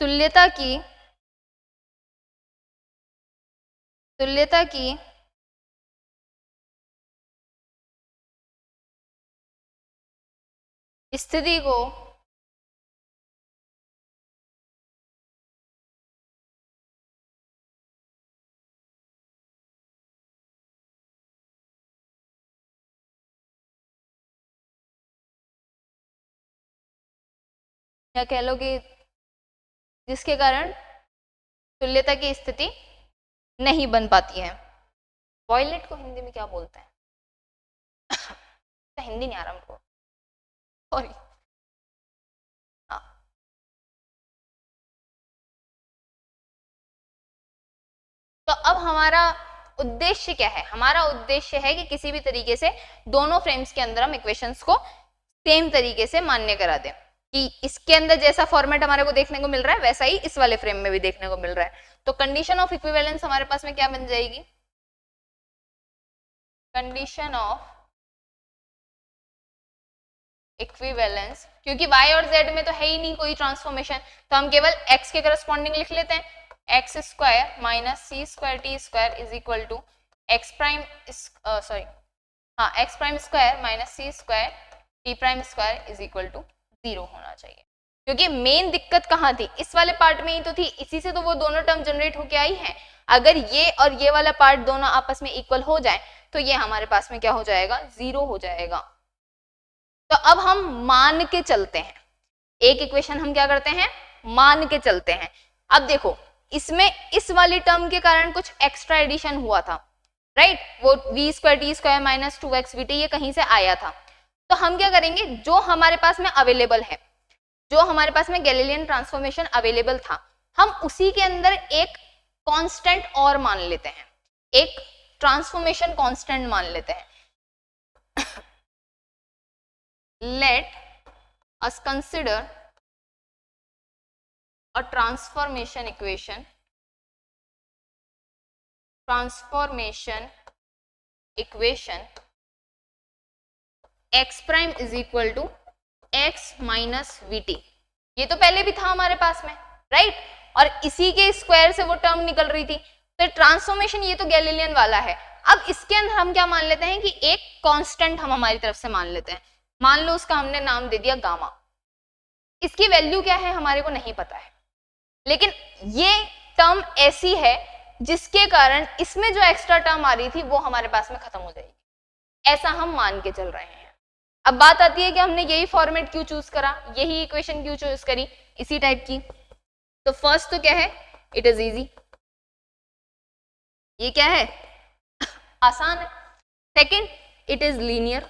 तुल्यता की स्थिति को या कह लो कि जिसके कारण तुल्यता की स्थिति नहीं बन पाती है। वॉयलेट को हिंदी में क्या बोलते हैं? तो हिंदी नहीं आ रहा हमको, सॉरी। हाँ, तो अब हमारा उद्देश्य क्या है? हमारा उद्देश्य है कि किसी भी तरीके से दोनों फ्रेम्स के अंदर हम इक्वेशंस को सेम तरीके से मान्य करा दें, कि इसके अंदर जैसा फॉर्मेट हमारे को देखने को मिल रहा है वैसा ही इस वाले फ्रेम में भी देखने को मिल रहा है। तो कंडीशन ऑफ इक्विवेलेंस हमारे पास में क्या बन जाएगी? कंडीशन ऑफ इक्विवेलेंस, क्योंकि y और z में तो है ही नहीं कोई ट्रांसफॉर्मेशन, तो हम केवल x के करस्पॉन्डिंग लिख लेते हैं, x square minus c square t square is equal to x prime x prime square minus c square t prime square is equal to 0 होना चाहिए। क्योंकि मेन दिक्कत कहाँ थी? इस वाले पार्ट में ही तो थी, इसी से तो वो दोनों टर्म जनरेट होके आई है। अगर ये और ये वाला पार्ट दोनों आपस में इक्वल हो जाए तो ये हमारे पास में क्या हो जाएगा, 0 हो जाएगा। तो अब हम मान के चलते हैं, एक इक्वेशन हम क्या करते हैं, मान के चलते हैं। अब देखो इसमें इस वाली टर्म के कारण कुछ एक्स्ट्रा एडिशन हुआ था, राइट, वो v square t square minus 2x vt ये कहीं से आया था। तो हम क्या करेंगे, जो हमारे पास में अवेलेबल है, जो हमारे पास में गैलीलियन ट्रांसफॉर्मेशन अवेलेबल था, हम उसी के अंदर एक कांस्टेंट और मान लेते हैं, एक ट्रांसफॉर्मेशन कांस्टेंट मान लेते हैं। Let us consider a transformation equation x prime is equal to x minus vt। ये तो पहले भी था हमारे पास में, राइट, और इसी के स्क्वायर से वो टर्म निकल रही थी। तो ट्रांसफॉर्मेशन ये तो गैलीलियन वाला है। अब इसके अंदर हम क्या मान लेते हैं कि एक कांस्टेंट हम हमारी तरफ से मान लेते हैं, मान लो उसका हमने नाम दे दिया गामा। इसकी वैल्यू क्या है हमारे को नहीं पता है, लेकिन ये टर्म ऐसी है जिसके कारण इसमें जो एक्स्ट्रा टर्म आ रही थी वो हमारे पास में खत्म हो जाएगी, ऐसा हम मान के चल रहे हैं। अब बात आती है कि हमने यही फॉर्मेट क्यों चूज करा, यही इक्वेशन क्यों चूज करी इसी टाइप की। तो फर्स्ट तो क्या है, इट इज इजी, ये क्या है आसान है। Second, it is linear.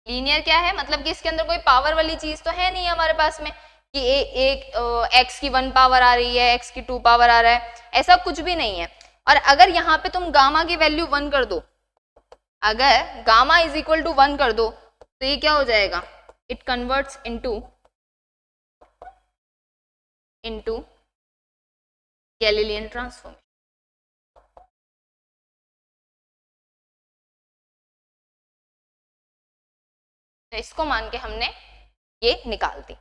Linear क्या है, मतलब कि इसके अंदर कोई पावर वाली चीज तो है नहीं हमारे पास में कि एक x की 1 पावर आ रही है, x की 2 पावर आ रहा है, ऐसा कुछ भी नहीं है। और अगर यहाँ पे तुम गामा की वैल्यू 1 कर दो, अगर गामा इज इक्वल टू 1 कर दो तो ये क्या हो जाएगा, it converts into Galilean transformation. तो इसको मान के हमने ये निकाल दी।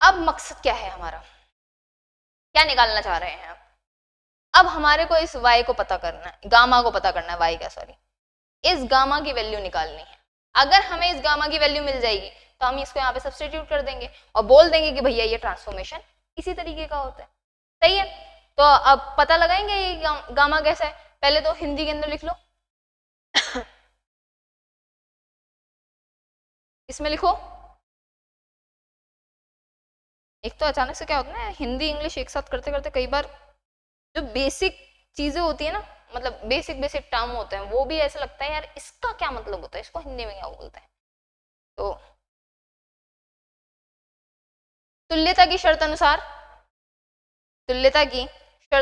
अब मकसद क्या है हमारा, क्या निकालना चाह रहे हैं अब हमारे को इस y को पता करना है, गामा को पता करना है, y का सॉरी, इस गामा की वैल्यू निकालनी है। अगर हमें इस गामा की वैल्यू मिल जाएगी तो हम इसको यहाँ पे सब्स्टिट्यूट कर देंगे और बोल देंगे कि भैया ये ट्रांसफॉर्मेशन इसी तरीके का होता है, सही है। तो अब पता लगाएंगे ये गामा कैसा है। पहले तो हिंदी के अंदर लिख लो इसमें लिखो, एक तो अचानक से क्या होता है ना, हिंदी इंग्लिश एक साथ करते करते कई बार जो बेसिक चीजें होती है ना, मतलब बेसिक टर्म होते हैं, वो भी ऐसा लगता है यार इसका क्या मतलब होता है, इसको हिंदी में क्या बोलते हैं। तो तुल्यता की शर्त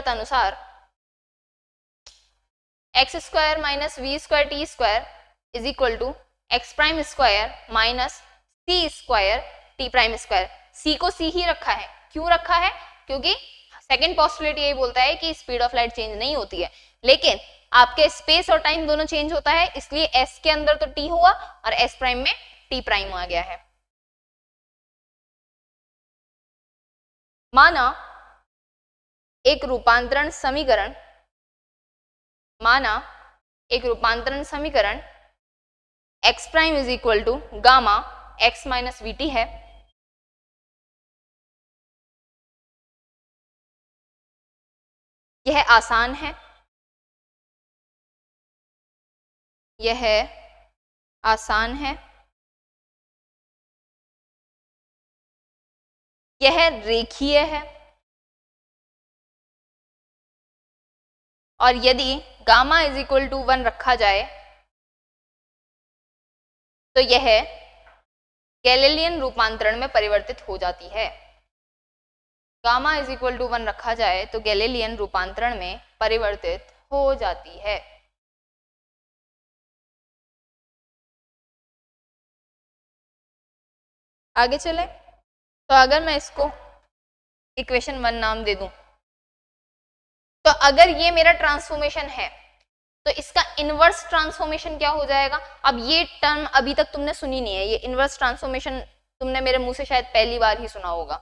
अनुसार x square minus we square t square is equal to x prime square minus c square t prime square. सी को सी ही रखा है, क्यों रखा है, क्योंकि सेकेंड पोस्टुलेट यही बोलता है कि स्पीड ऑफ लाइट चेंज नहीं होती है, लेकिन आपके स्पेस और टाइम दोनों चेंज होता है, इसलिए एस के अंदर तो टी हुआ और एस प्राइम में टी प्राइम आ गया है। माना एक रूपांतरण समीकरण x prime is equal to gamma x minus v t है। यह आसान है, यह रेखीय है, और यदि गामा इज इक्वल टू 1 रखा जाए तो यह गैलीलियन रूपांतरण में परिवर्तित हो जाती है। गामा इज इक्वल टू 1 रखा जाए तो गैलीलियन रूपांतरण में परिवर्तित हो जाती है। आगे चले तो अगर मैं इसको इक्वेशन 1 नाम दे दूं, तो अगर ये मेरा ट्रांसफॉर्मेशन है तो इसका इनवर्स ट्रांसफॉर्मेशन क्या हो जाएगा। अब ये टर्म अभी तक तुमने सुनी नहीं है, ये इनवर्स ट्रांसफॉर्मेशन तुमने मेरे मुंह से शायद पहली बार ही सुना होगा।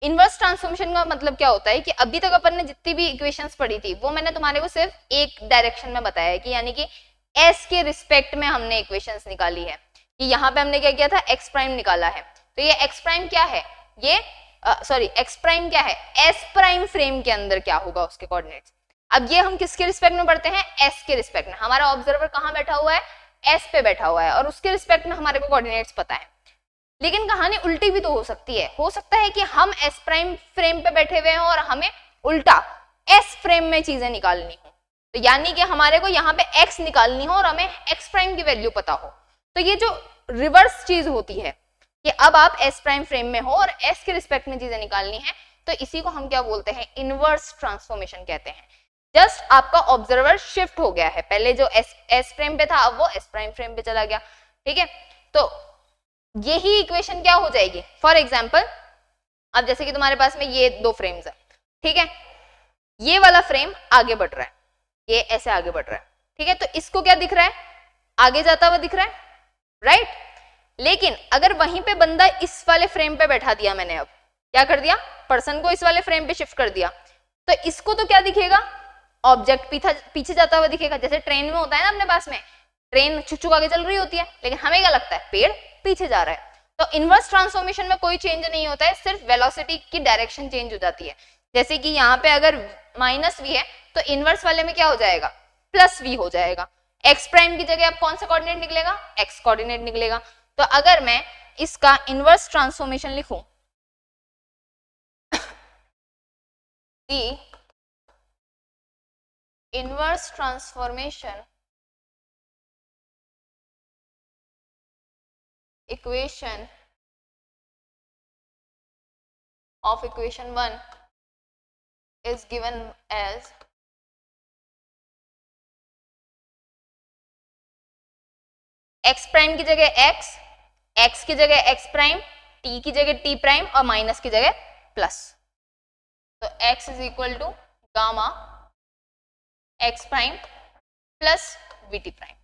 इनवर्स ट्रांसफॉर्मेशन का मतलब क्या होता है कि अभी तक अपन ने जितनी भी इक्वेशंस पढ़ी थी वो मैंने तुम्हारे को सिर्फ एक डायरेक्शन में बताया है कि यानी कि एस के रिस्पेक्ट में हमने इक्वेशंस निकाली है, कि यहाँ पे हमने क्या किया था, एक्स प्राइम निकाला है। तो ये एक्स प्राइम क्या है, ये सॉरी एक्स प्राइम क्या है, एस प्राइम फ्रेम के अंदर क्या होगा उसके कोऑर्डिनेट्स। अब ये हम किसके रिस्पेक्ट में पढ़ते हैं, एस के रिस्पेक्ट में। हमारा ऑब्जर्वर कहाँ बैठा हुआ है, एस पे बैठा हुआ है और उसके रिस्पेक्ट में हमारे को कोऑर्डिनेट्स पता है। लेकिन कहानी उल्टी भी तो हो सकती है, हो सकता है कि हम एस प्राइम फ्रेम पे बैठे हुए हों और हमें उल्टा एस फ्रेम में चीजें निकालनी हो, तो यानी कि हमारे को यहाँ पे एक्स निकालनी हो और हमें एक्स प्राइम की वैल्यू पता हो। तो ये जो रिवर्स चीज होती है कि अब आप एस प्राइम फ्रेम में हो और एस के रिस्पेक्ट में चीजें निकालनी है, तो इसी को हम क्या बोलते हैं, इनवर्स ट्रांसफॉर्मेशन कहते हैं। जस्ट आपका ऑब्जर्वर शिफ्ट हो गया है, पहले जो एस फ्रेम पे था अब वो एस प्राइम फ्रेम पे चला गया, ठीक है। तो यही इक्वेशन क्या हो जाएगी, फॉर एग्जाम्पल अब जैसे कि तुम्हारे पास में ये दो फ्रेम्स है, ठीक है, ये वाला फ्रेम आगे बढ़ रहा है, ये ऐसे आगे बढ़ रहा है, ठीक है, तो इसको क्या दिख रहा है, आगे जाता हुआ दिख रहा है, राइट। लेकिन अगर वहीं पे बंदा इस वाले फ्रेम पे बैठा दिया मैंने, अब क्या कर दिया, पर्सन को इस वाले फ्रेम पे शिफ्ट कर दिया, तो इसको तो क्या दिखेगा, ऑब्जेक्ट पीछे जाता हुआ दिखेगा। जैसे ट्रेन में होता है ना, अपने पास में ट्रेन छुक आगे चल रही होती है, लेकिन हमें क्या लगता है पेड़ पीछे जा रहा है। तो इनवर्स ट्रांसफॉर्मेशन में कोई चेंज नहीं होता है, सिर्फ वेलोसिटी की डायरेक्शन चेंज हो जाती है। जैसे कि यहाँ पे अगर माइनस वी है तो इनवर्स वाले में क्या हो जाएगा, प्लस वी हो जाएगा। एक्स प्राइम की जगह अब कौन सा कोऑर्डिनेट निकलेगा, एक्स कोऑर्डिनेट निकलेगा। तो अगर मैं इसका इनवर्स ट्रांसफॉर्मेशन लिखूं, inverse transformation equation of equation 1 is given as x prime की जगह x, x की जगह x प्राइम, t की जगह t प्राइम और माइनस की जगह प्लस। तो x is equal to gamma x prime plus vt prime.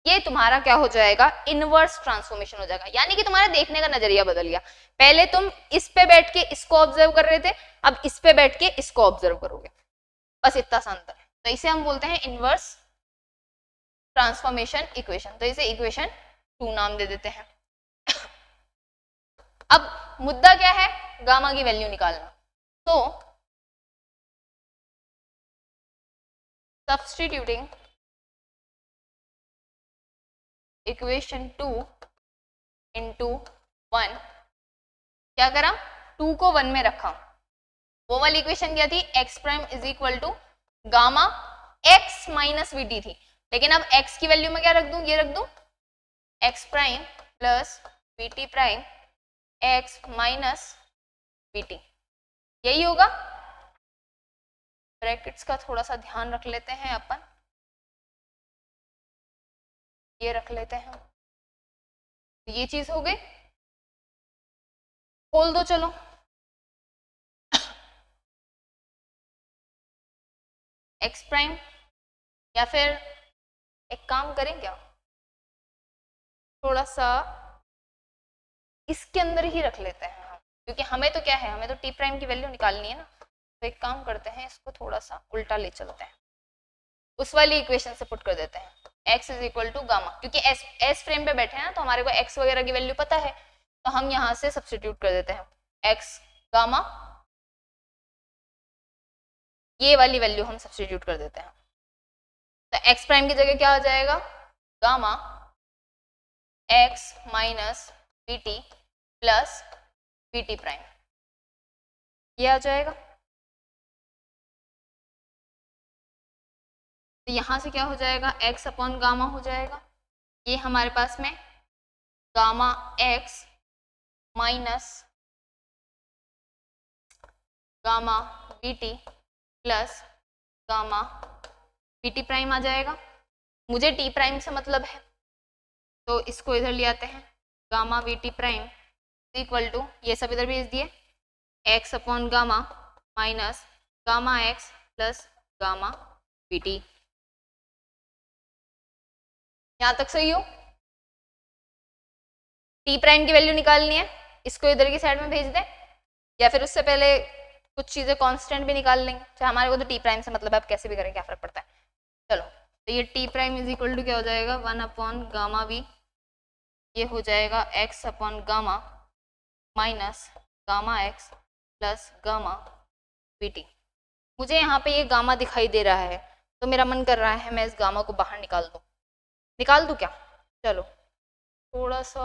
ये तुम्हारा क्या हो जाएगा, इनवर्स ट्रांसफॉर्मेशन हो जाएगा। यानी कि तुम्हारा देखने का नजरिया बदल गया। पहले तुम इस पे बैठ के इसको ऑब्जर्व कर रहे थे, अब इस पे बैठ के इसको ऑब्जर्व करोगे, बस इतना सा अंतर है। तो इसे हम बोलते हैं इनवर्स ट्रांसफॉर्मेशन इक्वेशन। तो इसे इक्वेशन 2 नाम दे देते हैं। अब मुद्दा क्या है, गामा की वैल्यू निकालना। तो सब्स्टिट्यूटिंग इक्वेशन 2 इंटू 1, क्या करा, 2 को 1 में रखा। वो वाली इक्वेशन क्या थी, x prime is equal to gamma x minus v t थी, लेकिन अब x की वैल्यू में क्या रख दूं, ये रख दूं x prime plus v t prime x minus v T, यही होगा। ब्रैकेट्स का थोड़ा सा ध्यान रख लेते हैं अपन, ये रख लेते हैं, ये चीज हो गई। खोल दो चलो, एक्स प्राइम, या फिर एक काम करें क्या, थोड़ा सा इसके अंदर ही रख लेते हैं हम, क्योंकि हमें तो क्या है, हमें तो टी प्राइम की वैल्यू निकालनी है ना। तो एक काम करते हैं, इसको थोड़ा सा उल्टा ले चलते हैं, उस वाली इक्वेशन से पुट कर देते हैं, x is equal to gamma, क्योंकि एस फ्रेम पे बैठे हैं ना, तो हमारे को x वगैरह की वैल्यू पता है, तो हम यहाँ से सब्स्टिट्यूट कर देते हैं x गामा, ये वाली वैल्यू हम सब्स्टिट्यूट कर देते हैं। तो x प्राइम की जगह क्या आ जाएगा, gamma x minus v t plus v t prime, ये आ जाएगा। तो यहाँ से क्या हो जाएगा, x अपॉन गामा हो जाएगा, ये हमारे पास में gamma x minus gamma v t plus gamma v t prime आ जाएगा। मुझे टी प्राइम से मतलब है, तो इसको इधर ले आते हैं, gamma v t prime equal to, ये सब इधर भेज दिए, x upon gamma minus gamma x plus gamma v t. यहाँ तक सही हो। टी प्राइम की वैल्यू निकालनी है, इसको इधर की साइड में भेज दें, या फिर उससे पहले कुछ चीजें कांस्टेंट भी निकाल लेंगे, चाहे हमारे को तो टी प्राइम से मतलब है, आप कैसे भी करें क्या फर्क पड़ता है। चलो, तो ये t prime is equal to क्या हो जाएगा, 1 अपॉन गामा वी, ये हो जाएगा x upon gamma minus gamma x plus gamma VT. मुझे यहाँ पे ये गामा दिखाई दे रहा है तो मेरा मन कर रहा है मैं इस गामा को बाहर निकाल दूँ क्या? चलो थोड़ा सा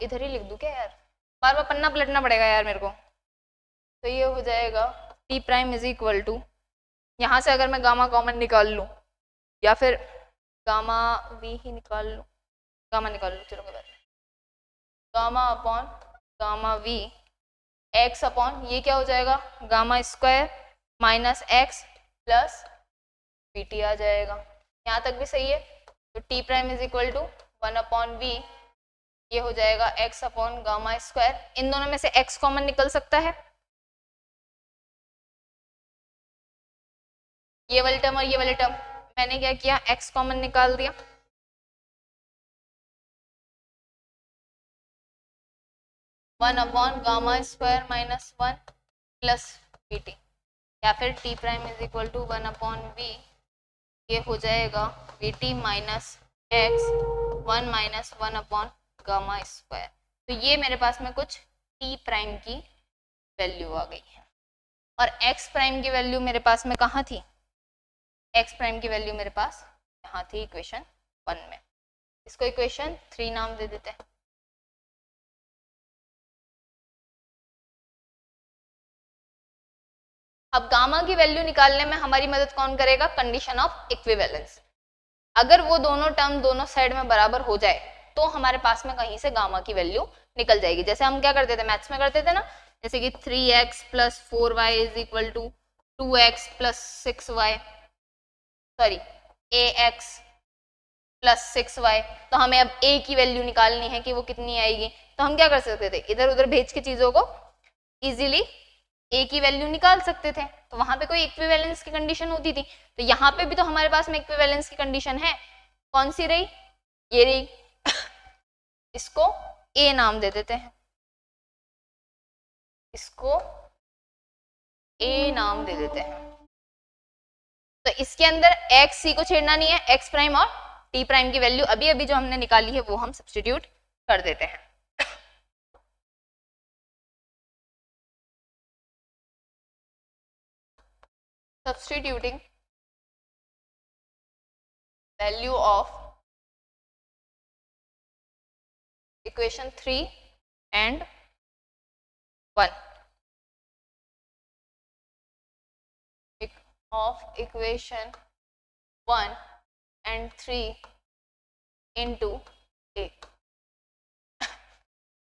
इधर ही लिख दूँ क्या यार, बार बार पन्ना पलटना पड़ेगा यार मेरे को। तो ये हो जाएगा t prime is equal to, यहाँ से अगर मैं गामा कॉमन निकाल लूँ या फिर गामा वी ही निकाल लूँ, गामा निकाल लूँ चलो कोई बात नहीं, gamma upon gamma v x upon ये क्या हो जाएगा gamma square minus x plus v t आ जाएगा। यहाँ तक भी सही है। तो t prime is equal to 1/v, ये हो जाएगा x अपॉन गामा स्क्वायर। इन दोनों में से x कॉमन निकल सकता है, ये वाली टर्म और ये वाली टर्म। मैंने क्या किया, x कॉमन निकाल दिया, one upon gamma square minus 1 plus v t, या फिर t prime is equal to 1/v, ये हो जाएगा v t minus x 1 minus 1 upon gamma square. तो ये मेरे पास में कुछ टी प्राइम की वैल्यू आ गई है। और एक्स प्राइम की वैल्यू मेरे पास में कहाँ थी, एक्स प्राइम की वैल्यू मेरे पास यहाँ थी इक्वेशन 1 में। इसको इक्वेशन 3 नाम दे देते हैं। अब गामा की वैल्यू निकालने में हमारी मदद कौन करेगा, कंडीशन ऑफ इक्विवेलेंस। अगर वो दोनों टर्म दोनों साइड में बराबर हो जाए तो हमारे पास में कहीं से गामा की वैल्यू निकल जाएगी। जैसे हम क्या करते थे मैथ्स में करते थे ना, जैसे कि 3x plus 4y is equal to 2x plus 6y, sorry ax plus 6y। तो हमें अब a की वैल्यू निकालनी है कि वो कितनी आएगी। तो हम क्या कर सकते थे, इधर उधर भेज के चीजों को इजीली a की वैल्यू निकाल सकते थे। तो वहां पे कोई इक्विवेलेंस की कंडीशन होती थी। तो यहाँ पे भी तो हमारे पास में इक्विवेलेंस की कंडीशन है, कौन सी रही, ये रही। इसको a नाम दे देते हैं, इसको a नाम दे देते हैं। तो इसके अंदर x c को छेड़ना नहीं है, x प्राइम और t प्राइम की वैल्यू अभी अभी जो हमने निकाली है वो हम सब्स्टिट्यूट कर देते हैं। Substituting value of equation 3 and 1 of equation 1 and 3 into a।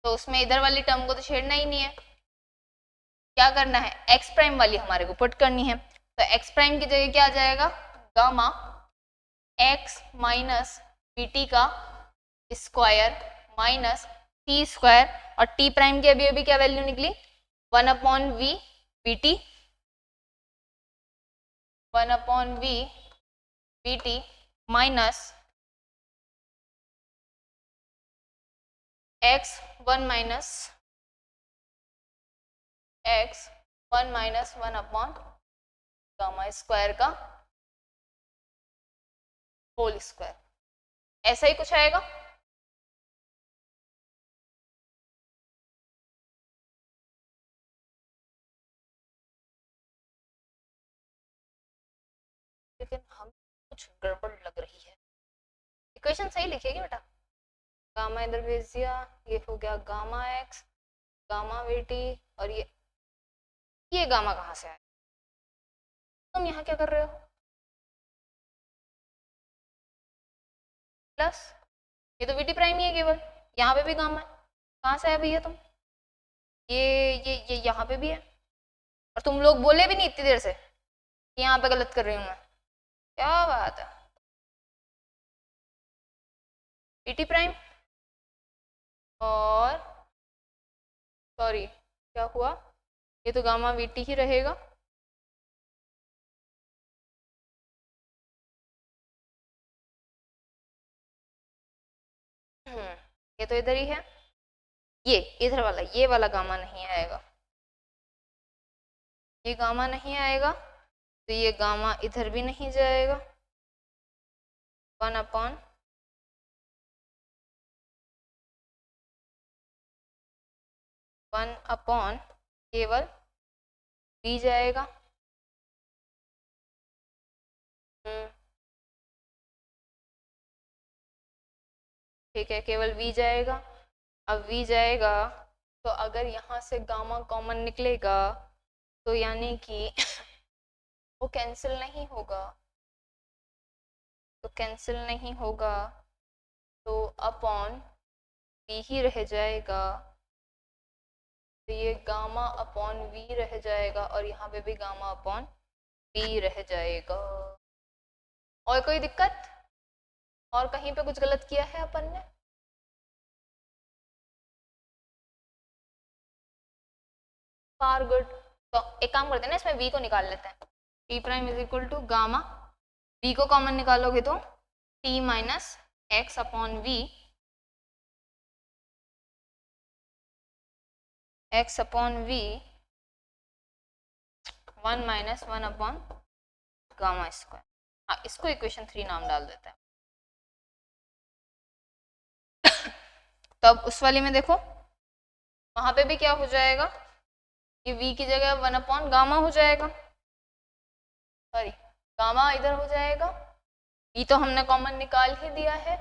तो उसमें इधर वाली टर्म को तो छेड़ना ही नहीं है, क्या करना है, x प्राइम वाली हमारे को पुट करनी है। तो x प्राइम की जगह क्या आ जाएगा, gamma x minus v t का स्क्वायर माइनस टी स्क्वायर, और t प्राइम की अभी अभी क्या वैल्यू निकली, 1/v we T, 1/v we t minus x 1 minus 1 upon gamma square का होल स्क्वायर, ऐसा ही कुछ आएगा। लेकिन हम कुछ गड़बड़ लग रही है। इक्वेशन सही लिखिएगा बेटा, गामा इधर भेज दिया, ये हो गया gamma x gamma v t, और ये गामा कहाँ से आया, तुम यहाँ क्या कर रहे हो, प्लस ये तो वी टी प्राइम ही है केवल, यहाँ पे भी गामा है, कहाँ से आया भैया तुम, ये यहाँ पे भी है, और तुम लोग बोले भी नहीं इतनी देर से कि यहाँ पे गलत कर रही हूँ मैं, क्या बात है। वी टी प्राइम और सॉरी क्या हुआ, ये तो गामा वी टी ही रहेगा, ये तो इधर ही है, ये इधर वाला ये वाला गामा नहीं आएगा, ये गामा नहीं आएगा, तो ये गामा इधर भी नहीं जाएगा, 1 अपॉन 1 अपॉन केवल v जाएगा, ठीक है, केवल v जाएगा। अब v जाएगा तो अगर यहाँ से गामा कॉमन निकलेगा तो यानी कि वो कैंसिल नहीं होगा, तो कैंसिल नहीं होगा, तो अपॉन v ही रह जाएगा, तो ये गामा अपॉन v रह जाएगा और यहाँ पे भी गामा अपॉन v रह जाएगा। और कोई दिक्कत, और कहीं पे कुछ गलत किया है अपन ने? फार गुड। तो एक काम करते हैं ना, इसमें v को निकाल लेते हैं। t prime is equal to gamma, v को कॉमन निकालोगे तो t minus x upon v, x upon v 1 minus 1 upon gamma square. हाँ, इसको इक्वेशन 3 नाम डाल देते हैं। तो अब उस वाली में देखो, वहां पे भी क्या हो जाएगा, ये v की जगह 1 अपॉन गामा हो जाएगा, सॉरी गामा इधर हो जाएगा, v तो हमने कॉमन निकाल ही दिया है,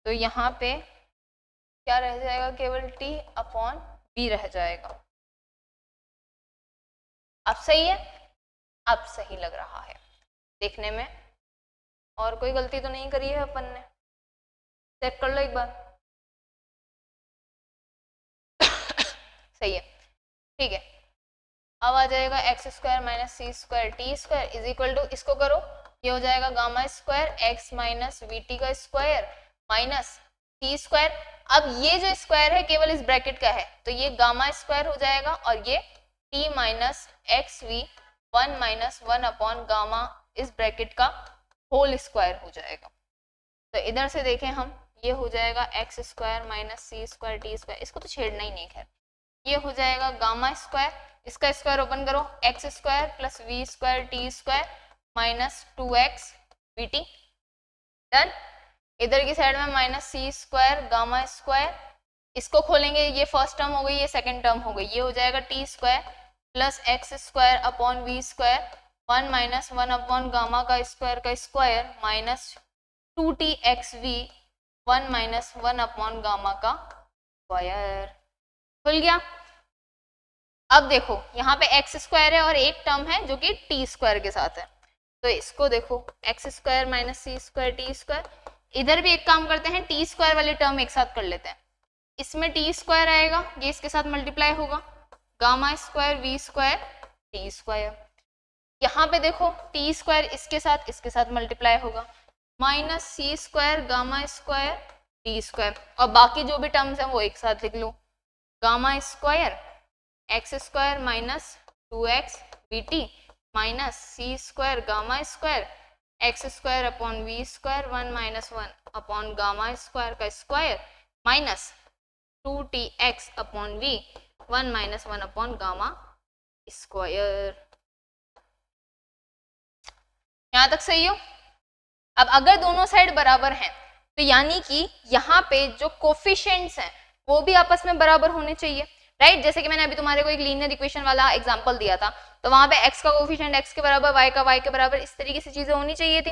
तो यहाँ पे क्या रह जाएगा, केवल t अपॉन v रह जाएगा। अब सही है, अब सही लग रहा है देखने में, और कोई गलती तो नहीं करी है अपन ने, चेक कर लो एक बार। सही है, ठीक है। अब आ जाएगा x square minus c square t square is equal to, इसको करो, ये हो जाएगा gamma square x minus v t का स्क्वायर माइनस सी स्क्वायर। अब ये जो स्क्वायर है केवल इस ब्रैकेट का है, तो ये गामा स्क्वायर हो जाएगा और ये t minus x v 1 minus 1 upon gamma इस ब्रैकेट का होल स्क्वायर हो जाएगा। तो इधर से देखें हम, ये हो जाएगा x square minus c square t square, इसको तो छेड़ना ही नहीं, खैर ये हो जाएगा गामा स्क्वायर, इसका स्क्वायर ओपन करो, x square plus v square t square minus 2x v t, done. इधर की साइड में minus c square gamma square, इसको खोलेंगे, ये फर्स्ट टर्म हो गई, ये सेकंड टर्म हो गई, ये हो जाएगा t square plus x square upon v square 1 minus 1 upon gamma का square minus 2t x v 1 minus 1 upon gamma का स्क्वायर। खुल गया। अब देखो यहाँ पे एक्स स्क्वायर है और एक टर्म है जो कि टी स्क्वायर के साथ है, तो इसको देखो x square minus c square t square, इधर भी एक काम करते हैं, टी स्क्वायर वाली टर्म एक साथ कर लेते हैं, इसमें टी स्क्वायर आएगा, ये इसके साथ मल्टीप्लाई होगा, gamma square v square t square, यहाँ पे देखो टी स्क्वायर इसके साथ मल्टीप्लाई होगा, minus c square gamma square t square, और बाकी जो भी टर्म्स हैं वो एक साथ लिख लो, gamma square x square minus 2x v t minus c square gamma square x square upon v square 1 minus 1 upon gamma square का square minus 2tx upon v 1 minus 1 upon gamma square. यहाँ तक सही हो? अब अगर दोनों side बराबर हैं तो यानी कि यहाँ पे जो कोफिशिएंट्स हैं वो भी आपस में बराबर होने चाहिए, राइट। जैसे कि मैंने अभी तुम्हारे को एक लीनियर इक्वेशन वाला एग्जांपल दिया था, तो वहां पे x का कोफिशिएंट x के बराबर, y का y के बराबर, इस तरीके से चीजें होनी चाहिए थी।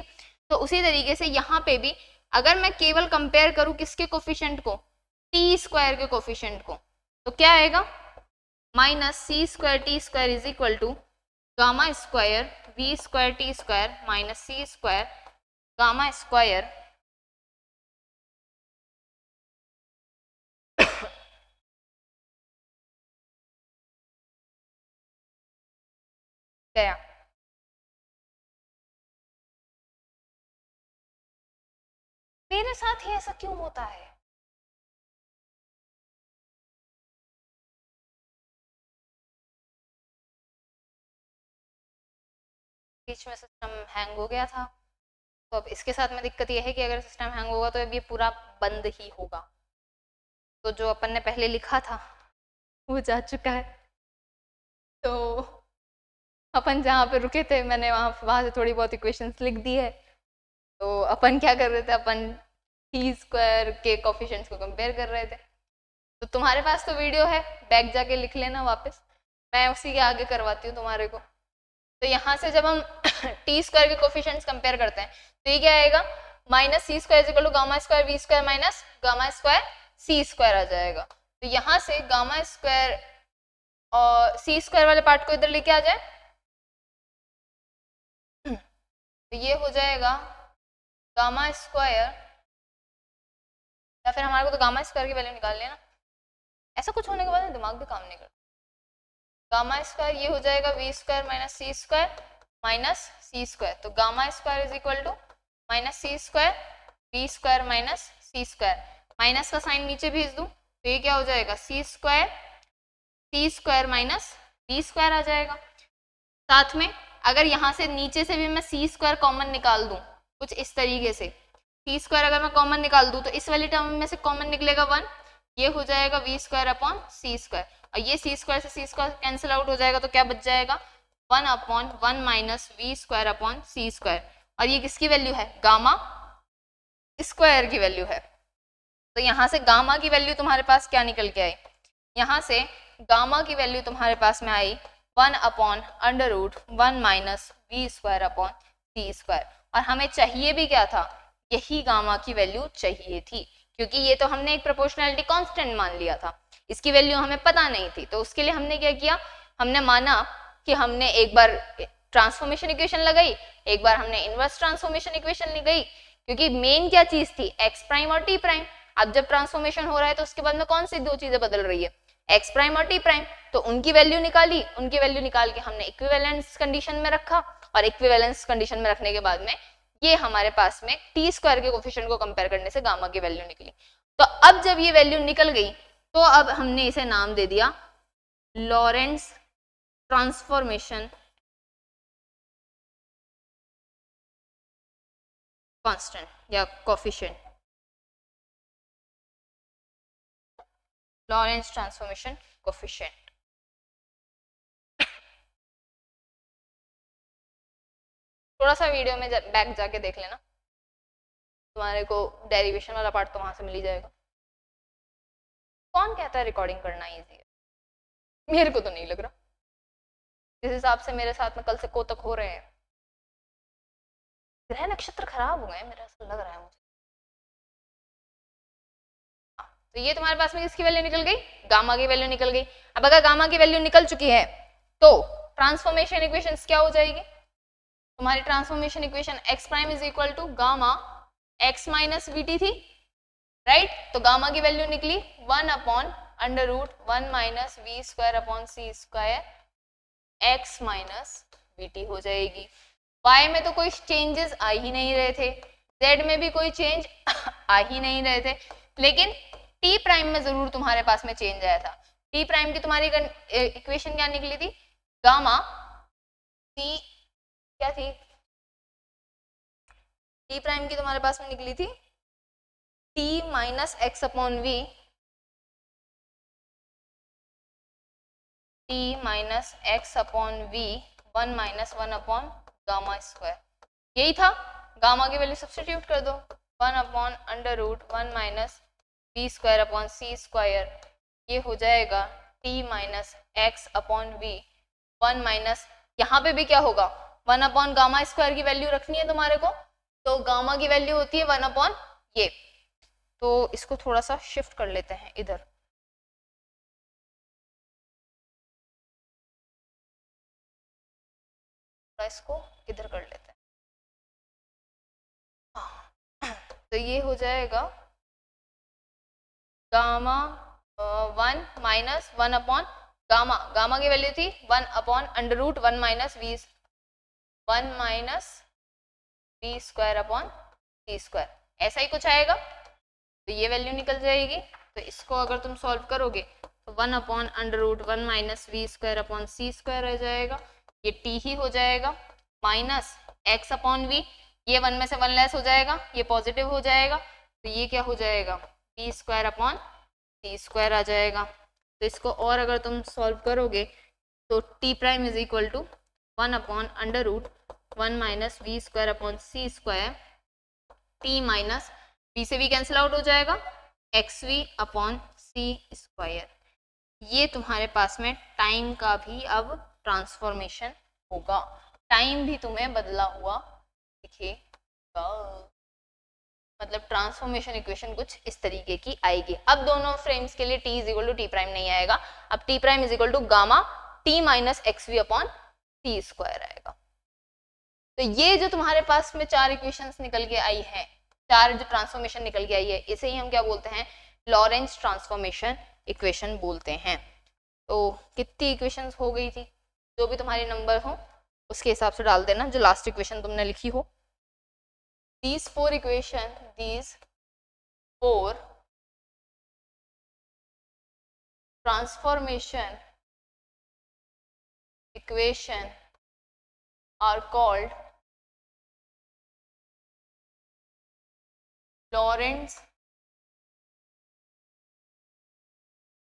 तो उसी तरीके से यहाँ पे भी अगर मैं केवल कंपेयर करूँ किसके कोफिशिएंट को, टी स्क्वायर के कोफिशिएंट को, तो क्या आएगा, minus c square t square is equal to gamma square v square t square minus c square gamma square गया। मेरे साथ ही ऐसा क्यों होता है? बीच में सिस्टम हैंग हो गया था, तो अब इसके साथ में दिक्कत यह है कि अगर सिस्टम हैंग होगा तो अब ये पूरा बंद ही होगा, तो जो अपन ने पहले लिखा था वो जा चुका है। तो अपन जहाँ पे रुके थे मैंने वहाँ से थोड़ी बहुत इक्वेशंस लिख दी है। तो अपन क्या कर रहे थे, अपन टी स्क्वायर के कोफिशिएंट्स को कंपेयर कर रहे थे। तो तुम्हारे पास तो वीडियो है, बैक जाके लिख लेना वापस, मैं उसी के आगे करवाती हूँ तुम्हारे को। तो यहाँ से जब हम टी स्क्वायर के कोफिशिएंट्स कंपेयर करते हैं तो ये क्या आएगा, minus c square is equal to gamma square v square minus gamma square c square आ जाएगा। तो यहाँ से गामा स्क्वायर और सी स्क्वायर वाले पार्ट को इधर लेके आ जाए, तो ये हो जाएगा गामा स्क्वायर, या फिर हमारे को तो गामा स्क्वायर की वैल्यू निकाल लेना, ऐसा कुछ होने के बाद दिमाग भी काम नहीं करता। गामा स्क्वायर ये हो जाएगा v square minus c square minus c square, तो gamma square is equal to minus c square v square minus c square, minus का साइन नीचे भेज दूं तो ये क्या हो जाएगा c square minus we square आ जाएगा। साथ में अगर यहाँ से नीचे से भी मैं सी स्क्वायर कॉमन निकाल दूं कुछ इस तरीके से, सी स्क्वायर अगर मैं कॉमन निकाल दूं तो इस वाली टर्म में से कॉमन निकलेगा 1, ये हो जाएगा वी स्क्वायर अपॉन सी स्क्वायर, और ये सी स्क्वायर से सी स्क्वायर कैंसिल आउट हो जाएगा, तो क्या बच जाएगा 1 upon 1 minus we square upon C square, और ये किसकी वैल्यू है, गामा स्क्वायर की वैल्यू है। तो यहाँ से गामा की वैल्यू तुम्हारे पास क्या निकल के आई, यहाँ से गामा की वैल्यू तुम्हारे पास में आई 1 upon under root 1 minus we square upon C square, और हमें चाहिए भी क्या था, यही गामा की वैल्यू चाहिए थी, क्योंकि ये तो हमने एक प्रोपोर्शनैलिटी कांस्टेंट मान लिया था, इसकी वैल्यू हमें पता नहीं थी, तो उसके लिए हमने क्या किया, हमने माना कि हमने एक बार ट्रांसफॉर्मेशन इक्वेशन लगाई, एक बार हमने इनवर्स ट्रांसफॉर्मेशन इक्वेशन लगाई, क्योंकि मेन क्या चीज थी, एक्स प्राइम और टी प्राइम। अब जब ट्रांसफॉर्मेशन हो रहा है तो उसके बाद में कौन सी दो चीजें बदल रही है, एक्स प्राइम और टी प्राइम, तो उनकी वैल्यू निकाली, उनकी वैल्यू निकाल के हमने इक्विवेलेंस कंडीशन में रखा, और इक्विवेलेंस कंडीशन में रखने के बाद में ये हमारे पास में टी स्क्वायर के कोफिशिएंट को कंपेयर करने से गामा की वैल्यू निकली। तो अब जब ये वैल्यू निकल गई तो अब हमने इसे नाम दे दिया लॉरेंट्ज ट्रांसफॉर्मेशन कांस्टेंट या कोफिशिएंट, लॉरेंट्ज ट्रांसफॉर्मेशन कोफिशिएंट। थोड़ा सा वीडियो में बैक जाके देख लेना, तुम्हारे को डेरिवेशन वाला पार्ट तो वहां से मिल ही जाएगा। कौन कहता है रिकॉर्डिंग करना इजी है, मेरे को तो नहीं लग रहा, जिस हिसाब से मेरे साथ में कल से कोतक हो रहे हैं, ग्रह नक्षत्र खराब हो गए मेरा ऐसा लग रहा है मुझे। तो ये तुम्हारे पास में किसकी वैल्यू निकल गई, गामा की वैल्यू निकल गई। अब अगर गामा की वैल्यू निकल चुकी है तो ट्रांसफॉर्मेशन इक्वेशंस क्या हो जाएगी, तुम्हारी transformation equation x prime is equal to gamma x minus v t थी, राइट, तो गामा की वैल्यू निकली 1 upon under root 1 minus we square upon C square x minus v t हो जाएगी। y में तो कोई चेंजेस आ ही नहीं रहे थे, z में भी कोई चेंज आ ही नहीं रहे थे, लेकिन t प्राइम में जरूर तुम्हारे पास में चेंज आया था। t प्राइम की तुम्हारी इक्वेशन क्या निकली थी, गामा c क्या थी, t प्राइम की तुम्हारे पास में निकली थी t minus x upon v, t minus x upon v 1 minus 1 upon gamma square, यही था। गामा की वैल्यू सब्स्टिट्यूट कर दो 1 upon under root 1 minus we square upon C square, ये हो जाएगा t minus x upon v 1 minus, यहाँ पे भी क्या होगा 1 अपॉन गामा स्क्वायर की वैल्यू रखनी है तुम्हारे को, तो गामा की वैल्यू होती है 1 अपॉन ये, तो इसको थोड़ा सा शिफ्ट कर लेते हैं इधर, इसको इधर कर लेते हैं, तो ये हो जाएगा गामा 1 माइनस 1 अपॉन गामा की वैल्यू थी 1 upon under root 1 minus v 1 minus we square upon C square, ऐसा ही कुछ आएगा, तो ये वैल्यू निकल जाएगी। तो इसको अगर तुम सॉल्व करोगे तो 1 upon under root 1 minus we square upon C square रह जाएगा, ये t ही हो जाएगा, माइनस x अपॉन वी, ये 1 में से 1 लेस हो जाएगा, ये पॉजिटिव हो जाएगा, तो ये क्या हो जाएगा वी स्क्वायर अपॉन सी स्क्वायर आ जाएगा। तो इसको और अगर तुम सॉल्व करोगे तो t prime is equal to 1 upon under root 1 minus we square upon C square, t minus v से v कैंसिल आउट हो जाएगा, एक्स वी अपॉन c²। ये तुम्हारे पास में टाइम का भी अब ट्रांसफॉर्मेशन होगा, टाइम भी तुम्हें बदला हुआ दिखेगा। मतलब ट्रांसफॉर्मेशन इक्वेशन कुछ इस तरीके की आएगी। अब दोनों फ्रेम्स के लिए t is equal to t prime नहीं आएगा, अब t prime is equal to gamma t minus x v upon c² आएगा। तो ये जो तुम्हारे पास में चार इक्वेशंस निकल के आई है, चार जो ट्रांसफॉर्मेशन निकल के आई है, इसे ही हम क्या बोलते हैं, लॉरेंस ट्रांसफॉर्मेशन इक्वेशन बोलते हैं। तो कितनी इक्वेशंस हो गई थी, जो भी तुम्हारे नंबर हो उसके हिसाब से डाल देना, जो लास्ट इक्वेशन तुमने लिखी हो। these four transformation equation are called Lorentz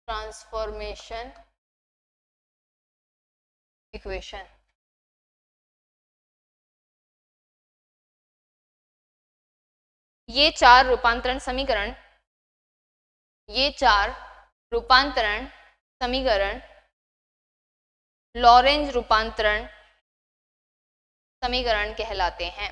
transformation equation। ये चार रूपांतरण समीकरण, ये चार रूपांतरण समीकरण लॉरेंज रूपांतरण समीकरण कहलाते हैं।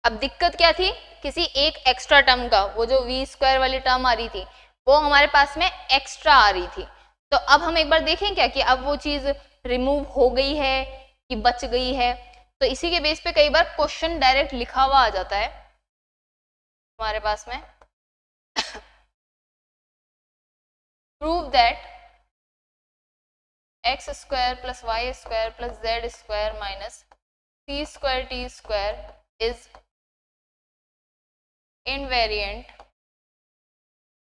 अब दिक्कत क्या थी, किसी एक एक्स्ट्रा टर्म का, वो जो v² वाली टर्म आ रही थी वो हमारे पास में एक्स्ट्रा आ रही थी। तो अब हम एक बार देखें क्या कि अब वो चीज रिमूव हो गई है कि बच गई है। तो इसी के बेस पे कई बार क्वेश्चन डायरेक्ट लिखा हुआ आ जाता है हमारे पास में prove that x² plus y² plus z² minus c² t² is invariant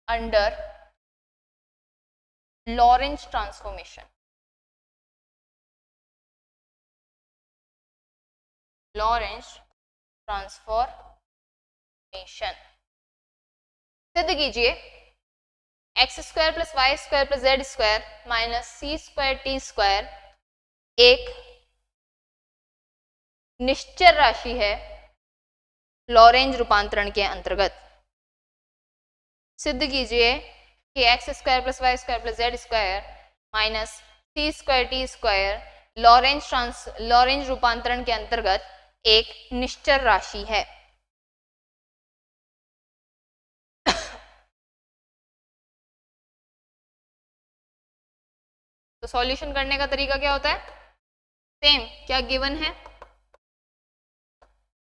under Lorentz transformation। Lorentz transformation सिद्ध कीजिए x² plus y² plus z² minus c² t² एक निश्चर राशि है लॉरेंज रूपांतरण के अंतर्गत। सिद्ध कीजिए कि x² plus y² plus z² minus c² t² Lorentz रूपांतरण के अंतर्गत एक निश्चर राशि है। तो सॉल्यूशन करने का तरीका क्या होता है, सेम, क्या गिवन है,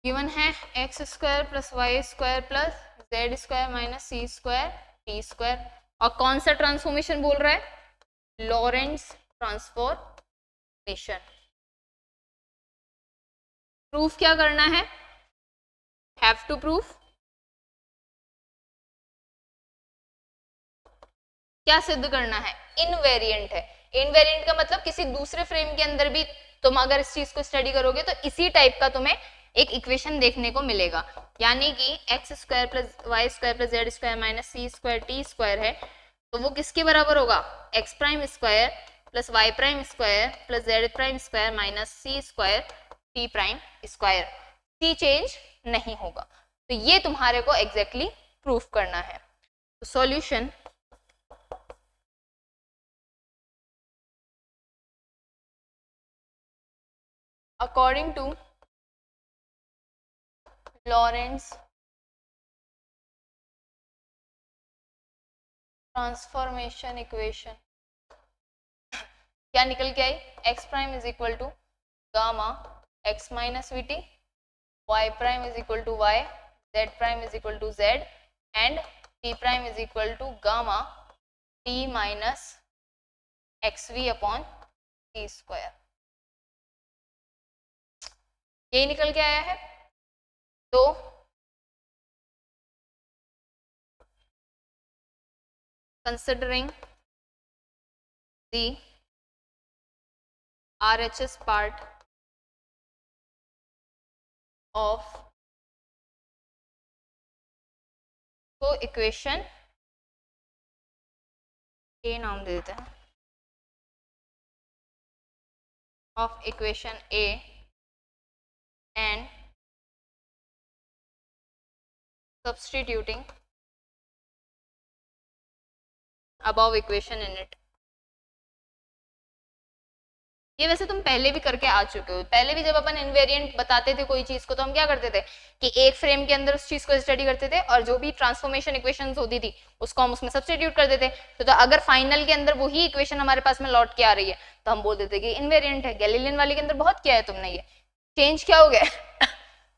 गिवन है x² plus y² plus z² minus c² t²। और कौन सा ट्रांसफॉर्मेशन बोल रहा है, लॉरेंस ट्रांसफॉर्मेशन। प्रूफ क्या करना है, हैव टू प्रूफ, क्या सिद्ध करना है, इनवेरिएंट है। इनवेरिएंट का मतलब किसी दूसरे फ्रेम के अंदर भी तुम अगर इस चीज को स्टडी करोगे तो इसी टाइप का तुम्हें एक इक्वेशन देखने को मिलेगा। यानी कि x² plus y² plus z² minus c² t² है, तो वो किसके बराबर होगा, x² plus y² plus z² minus c² t²। c change नहीं होगा। तो ये तुम्हारे को एग्जैक्टली प्रूफ करना है। तो solution according to Lorentz transformation equation क्या निकल के आई, x prime is equal to gamma x minus v t, y prime is equal to y, z prime is equal to z and t prime is equal to gamma t minus x v upon t²। यही निकल के आया है। तो considering the RHS part of तो equation ए नाम दे देते हैं, of equation A and substituting above equation in it. ये वैसे तुम पहले भी करके आ चुके हो। पहले भी जब अपन इनवेरिएंट बताते थे कोई चीज को तो हम क्या करते थे कि एक फ्रेम के अंदर उस चीज को स्टडी करते थे और जो भी ट्रांसफॉर्मेशन इक्वेशंस होती थी उसको हम उसमें सब्स्टिट्यूट कर देते। तो अगर फाइनल के अंदर वही इक्वेशन हमारे पास में लौट के आ रही है तो हम बोल देते कि इनवेरिएंट है। गैलीलियन वाले के अंदर बहुत किया है तुमने, ये चेंज क्या हो गया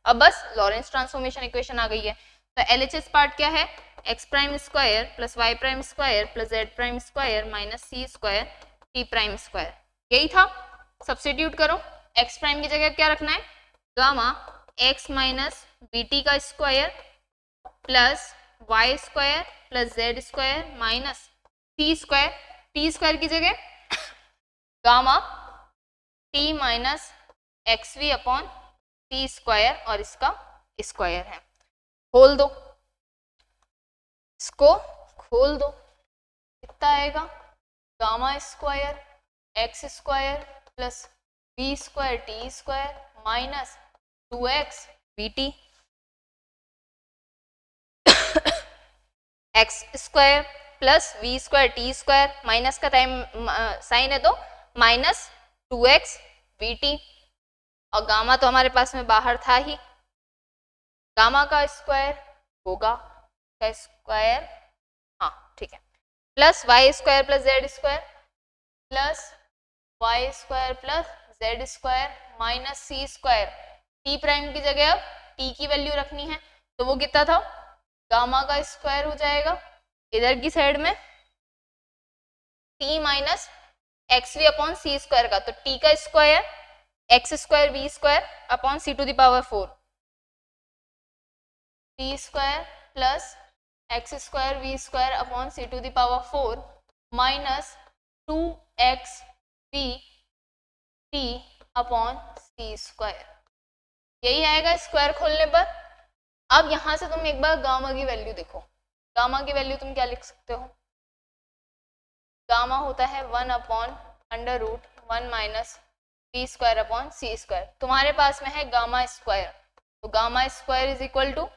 अब बस लॉरेंस ट्रांसफॉर्मेशन इक्वेशन आ गई है। तो LHS पार्ट क्या है, x prime square plus y prime square plus z prime square minus c square t prime square, यही था। सब्स्टिट्यूट करो, एक्स प्राइम की जगह क्या रखना है, gamma x minus b t का square plus y square plus z square minus c square, t square की जगह gamma t minus x v upon सी स्क्वायर और इसका स्क्वायर है। खोल दो, इसको खोल दो, कितना आएगा, gamma square x square plus b square t square minus 2x bt, x square plus v square t square, minus का टाइम साइन है तो माइनस 2x bt, और गामा तो हमारे पास में बाहर था ही, गामा का स्क्वायर होगा का स्क्वायर, हाँ ठीक है, plus y square plus z square plus y square plus z square minus c square, t prime की जगह अब टी की वैल्यू रखनी है तो वो कितना था, गामा का स्क्वायर हो जाएगा इधर की साइड में t minus x v upon सी स्क्वायर का, तो टी का square x square v square upon c to the power 4, T square plus x square v square upon c to the power 4 minus 2x v t upon C square, यही आएगा square खोलने पर। अब यहां से तुम एक बार गामा की वैल्यू देखो, गामा की वैल्यू तुम क्या लिख सकते हो, गामा होता है 1 upon under root 1 minus we square upon C square, तुम्हारे पास में है गामा स्क्वायर, तो gamma square is equal to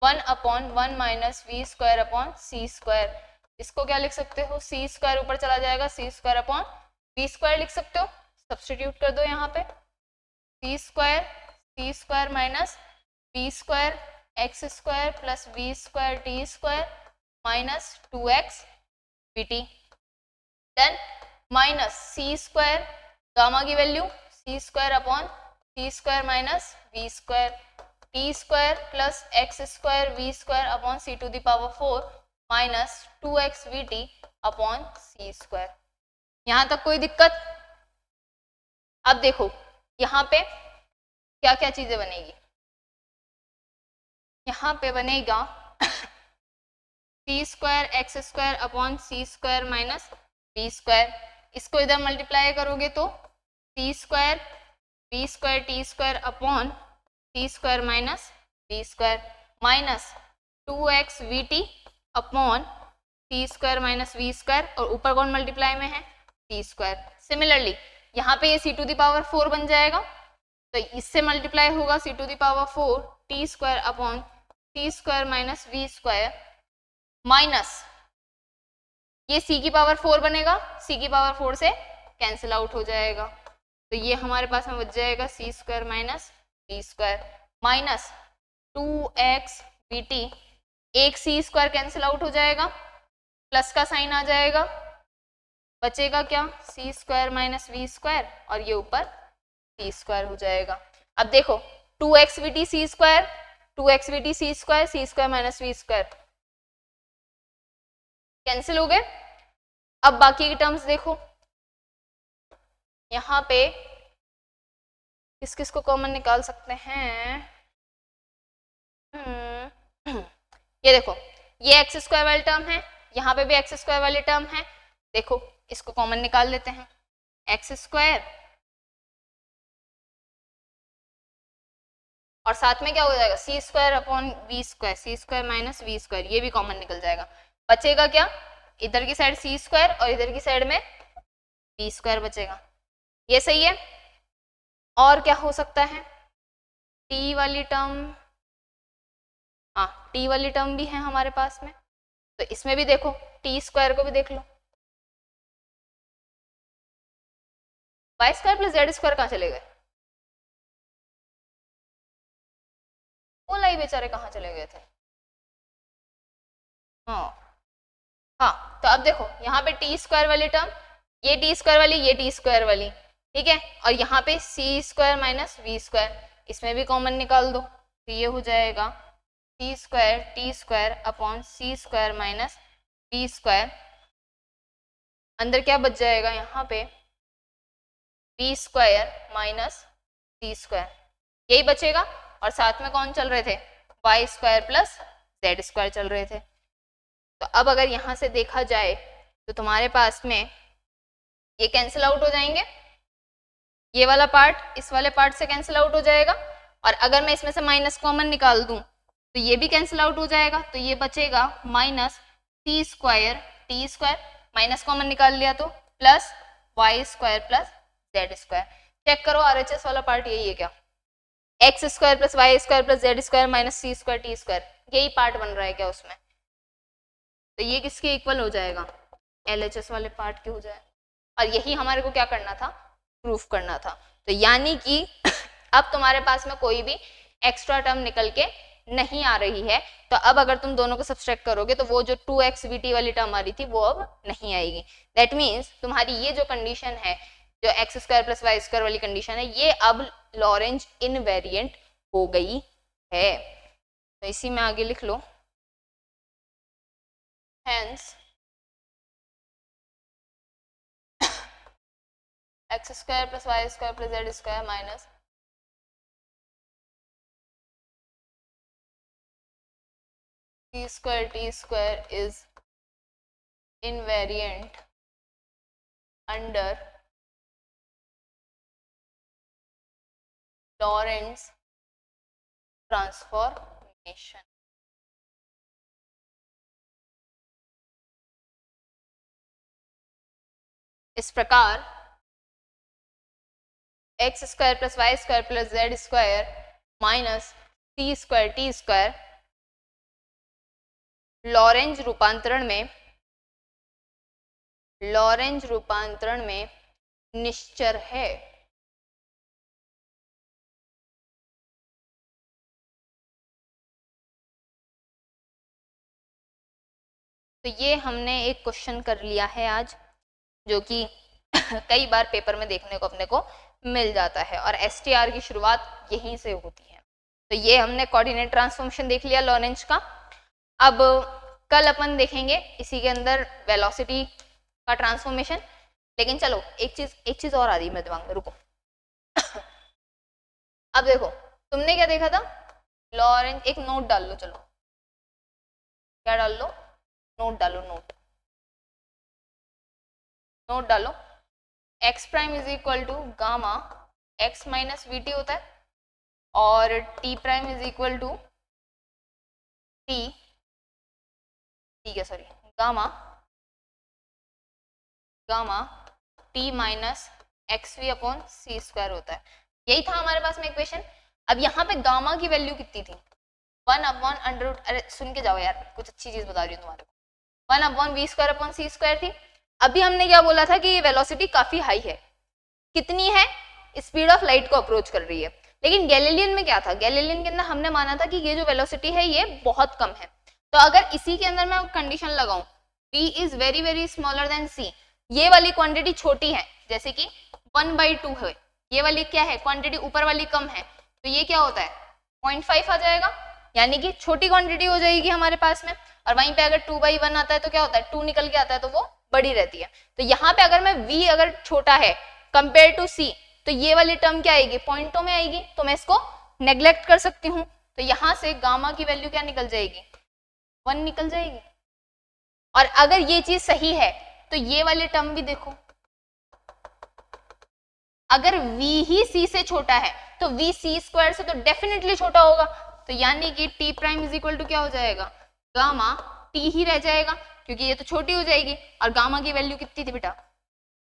1 upon 1 minus we square upon C square, इसको क्या लिख सकते हो, सी स्क्वायर ऊपर चला जाएगा, c square upon v square लिख सकते हो, सब्स्टिट्यूट कर दो यहाँ पे, c square minus we square x square plus v square t square minus 2x bt, then minus c square, gamma की value c square upon C square minus we square t square plus x square v square upon c to the power 4 minus 2x bt upon C square. यहाँ तक कोई दिक्कत? अब देखो यहाँ पे क्या क्या चीजें बनेगी, यहाँ पे बनेगा c square x square upon सी स्क्वायर माइनस बी स्क्वायर, इसको इधर मल्टीप्लाई करोगे तो c square b square t square upon C square minus b square minus 2x v t upon C square minus we square, और ऊपर कौन multiply में है, सी square. Similarly यहाँ पे ये सी टू द पावर 4 बन जाएगा तो इससे मल्टीप्लाई होगा C to the power 4 T square upon C square minus we square minus ये सी की पावर 4 बनेगा, सी की पावर 4 से कैंसिल आउट हो जाएगा तो ये हमारे पास में बच जाएगा c square minus we square minus 2x bt, एक सी स्क्वायर कैंसिल आउट हो जाएगा, प्लस का साइन आ जाएगा, बचेगा क्या, सी स्क्वायर माइनस वी स्क्वायर और ये ऊपर सी स्क्वायर हो जाएगा। अब देखो 2x bt c square, 2x bt c square, c square minus we square cancel हो गए। अब बाकी की टर्म्स देखो, यहाँ पे किस किस को कॉमन निकाल सकते हैं, ये देखो ये एक्स स्क्वायर वाली टर्म है, यहाँ पे भी एक्स स्क्वायर वाली टर्म है, देखो इसको कॉमन निकाल लेते हैं, एक्स स्क्वायर और साथ में क्या हो जाएगा c square upon v square, c square minus we square, ये भी कॉमन निकल जाएगा, बचेगा क्या, इधर की साइड सी स्क्वायर और इधर की साइड में वी स्क्वायर बचेगा, ये सही है। और क्या हो सकता है, टी वाली टर्म हाँ टी वाली टर्म भी है हमारे पास में, तो इसमें भी देखो टी स्क्वायर को भी देख लो, y square plus z square कहाँ चले गए, वो लाई बेचारे कहाँ चले गए थे। हाँ हाँ, तो अब देखो यहाँ पे टी स्क्वायर वाली टर्म, ये टी स्क्वायर वाली, ये टी स्क्वायर वाली, ठीक है, और यहाँ पे c square minus we square, इसमें भी कॉमन निकाल दो, तो ये हो जाएगा c square t square upon C square minus we square, अंदर क्या बच जाएगा यहाँ पे v square minus c square, यही बचेगा, और साथ में कौन चल रहे थे, y square plus z square चल रहे थे। तो अब अगर यहाँ से देखा जाए तो तुम्हारे पास में ये कैंसिल आउट हो जाएंगे, ये वाला पार्ट इस वाले पार्ट से कैंसिल आउट हो जाएगा, और अगर मैं इसमें से माइनस कॉमन निकाल दूं तो ये भी कैंसिल आउट हो जाएगा, तो ये बचेगा minus c square t square, minus common निकाल लिया तो plus y square plus z square. Check करो आरएचएस वाला पार्ट यही है क्या, x square plus y square plus z square minus c square t square, यही पार्ट बन रहा है क्या उसमें, तो ये किसके इक्वल हो जाएगा, एलएचएस वाले पार्ट के हो जाए, और यही हमारे को क्या करना था, प्रूफ करना था। तो यानी कि अब तुम्हारे पास में कोई भी एक्स्ट्रा टर्म निकल के नहीं आ रही है, तो अब अगर तुम दोनों को सब्सट्रैक्ट करोगे तो वो जो 2x vt वाली टर्म आ रही थी वो अब नहीं आएगी। दैट मीन्स तुम्हारी ये जो कंडीशन है, जो x square plus y square वाली कंडीशन है, ये अब लॉरेंज इनवेरिएंट हो गई है। तो इसी में आगे लिख लो, hence x square plus y square plus z square minus c square t square is invariant under Lorentz transformation। इस प्रकार x square plus y square plus z square minus c square t square Lorentz रूपांतरण में निश्चर है। तो ये हमने एक question कर लिया है आज, जो कि कई बार पेपर में देखने को अपने को मिल जाता है, और एसटीआर की शुरुआत यहीं से होती है। तो ये हमने कोऑर्डिनेट ट्रांसफॉर्मेशन देख लिया लॉरेंज का। अब कल अपन देखेंगे इसी के अंदर वेलोसिटी का ट्रांसफॉर्मेशन। लेकिन चलो एक चीज और आ रही है मेरे दिमाग में, रुको। अब देखो तुमने क्या देखा था, लॉरेंज, एक नोट डाल लो, चलो क्या डाल लो, नोट डालो, नोट डालो, x prime is equal to gamma x minus v t होता है, और t prime is equal to gamma t minus x v upon C square होता है। यही था हमारे पास में इक्वेशन। अब यहाँ पे गामा की वैल्यू कितनी थी, 1/√, अरे सुन के जाओ यार, कुछ अच्छी चीज बता रही हूँ तुम्हारे को, 1/v स्क्वायर अपॉन सी स्क्वायर थी। अभी हमने क्या बोला था कि ये वेलोसिटी काफी हाई है, कितनी है, स्पीड ऑफ लाइट को अप्रोच कर रही है। लेकिन गैलीलियन में क्या था, गैलीलियन के अंदर हमने माना था कि ये जो वेलोसिटी है ये बहुत कम है। तो अगर इसी के अंदर मैं कंडीशन लगाऊं v is very very smaller than c, ये वाली क्वांटिटी छोटी है, जैसे कि 1/2 है, ये वाली क्या है क्वांटिटी, ऊपर वाली कम है, तो ये क्या होता है 0.5 आ जाएगा, यानी कि छोटी क्वांटिटी हो जाएगी हमारे पास में। और वहीं पे अगर 2/1 आता है तो क्या होता है, 2 निकल के आता है तो वो बड़ी रहती है। तो यहाँ पे अगर मैं v अगर छोटा है कंपेयर टू c, तो ये वाली टर्म क्या आएगी, पॉइंटों में आएगी, तो मैं इसको नेग्लेक्ट कर सकती हूँ। तो यहाँ से गामा की वैल्यू क्या निकल जाएगी, 1 निकल जाएगी। और अगर ये चीज सही है तो ये वाली टर्म भी देखो, अगर v ही c से छोटा है तो v c स्क्वायर से तो डेफिनेटली छोटा होगा। तो यानी कि t prime is equal to क्या हो जाएगा, गामा t ही रह जाएगा, क्योंकि ये तो छोटी हो जाएगी। और गामा की वैल्यू कितनी थी बेटा,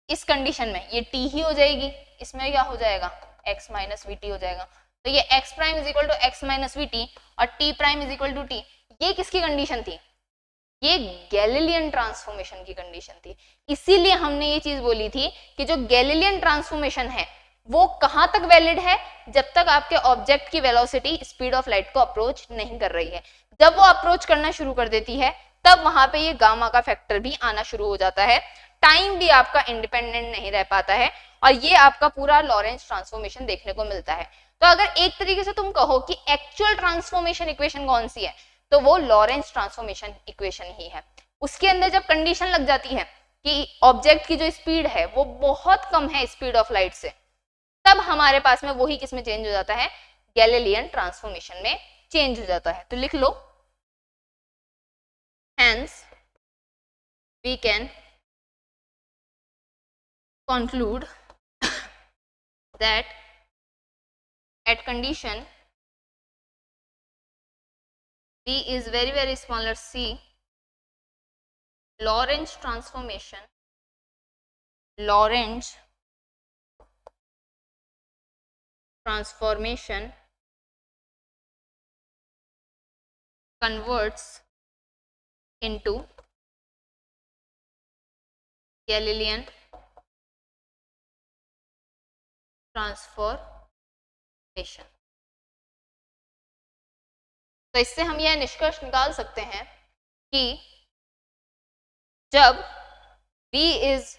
इस कंडीशन में ये t ही हो जाएगी, इसमें क्या हो जाएगा x माइनस वी टी हो जाएगा। तो ये x prime is equal to x minus v t और t prime is equal to t, ये किसकी कंडीशन थी? ये गैलीलियन ट्रांसफॉर्मेशन की कंडीशन थी। इसीलिए हमने ये चीज बोली थी कि जो गैलीलियन ट्रांसफॉर्मेशन है वो कहां तक वैलिड है? जब तक आपके ऑब्जेक्ट की वेलोसिटी स्पीड ऑफ लाइट को अप्रोच नहीं कर रही है। जब वो अप्रोच करना शुरू कर देती है तब वहां पे ये गामा का फैक्टर भी आना शुरू हो जाता है, टाइम भी आपका इंडिपेंडेंट नहीं रह पाता है और ये आपका पूरा लॉरेंस ट्रांसफॉर्मेशन देखने को मिलता है। तो अगर एक तरीके से तुम कहो कि एक्चुअल ट्रांसफॉर्मेशन इक्वेशन कौन सी है, तो वो लॉरेंस ट्रांसफॉर्मेशन इक्वेशन ही है। उसके अंदर जब कंडीशन लग जाती है कि ऑब्जेक्ट की जो स्पीड है वो बहुत कम है स्पीड ऑफ लाइट से, तब हमारे पास में वही किस में चेंज हो जाता है? गैलीलियन ट्रांसफॉर्मेशन में चेंज हो जाता है। तो लिख लो, hence we can conclude that at condition V is very very smaller c, Lorentz transformation converts into Galilean transformation. तो इससे हम यह निष्कर्ष निकाल सकते हैं कि जब V is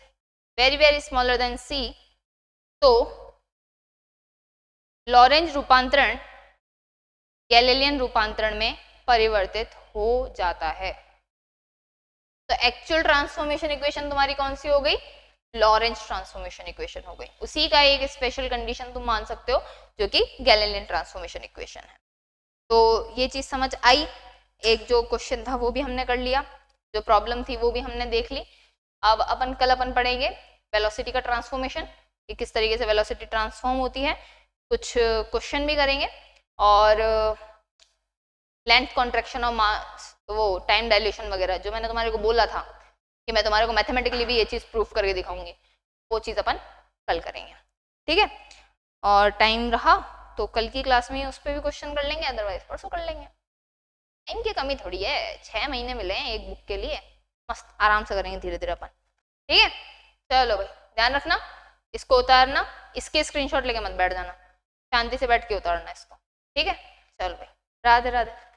very very smaller than C, तो लॉरेंज रूपांतरण गैलीलियन रूपांतरण में परिवर्तित हो जाता है। तो एक्चुअल ट्रांसफॉर्मेशन इक्वेशन तुम्हारी कौन सी हो गई? लॉरेंज ट्रांसफॉर्मेशन इक्वेशन हो गई। उसी का एक स्पेशल कंडीशन तुम मान सकते हो जो कि गैलीलियन ट्रांसफॉर्मेशन इक्वेशन है। तो ये चीज समझ आई। एक जो क्वेश्चन था वो भी हमने कर लिया, जो प्रॉब्लम थी वो भी हमने देख ली। अब कल अपन पढ़ेंगे वेलोसिटी का ट्रांसफॉर्मेशन, कि किस तरीके से वेलोसिटी ट्रांसफॉर्म होती है। कुछ क्वेश्चन भी करेंगे और लेंथ कॉन्ट्रैक्शन और मास, वो टाइम डायलेशन वगैरह जो मैंने तुम्हारे को बोला था कि मैं तुम्हारे को मैथमेटिकली भी ये चीज प्रूफ करके दिखाऊंगी, वो चीज अपन कल करेंगे, ठीक है। और टाइम रहा तो कल की क्लास में उस पर भी क्वेश्चन कर लेंगे, अदरवाइज परसों कर लेंगे। टाइम की कमी थोड़ी है, 6 महीने मिले हैं एक बुक के लिए, मस्त आराम से करेंगे धीरे धीरे अपन, ठीक है। चलो भाई ध्यान रखना, इसको उतारना, इसके स्क्रीनशॉट लेके मत बैठ जाना, शांति से बैठ के उतारना इसको, ठीक है। चलो भाई, राधे राधे।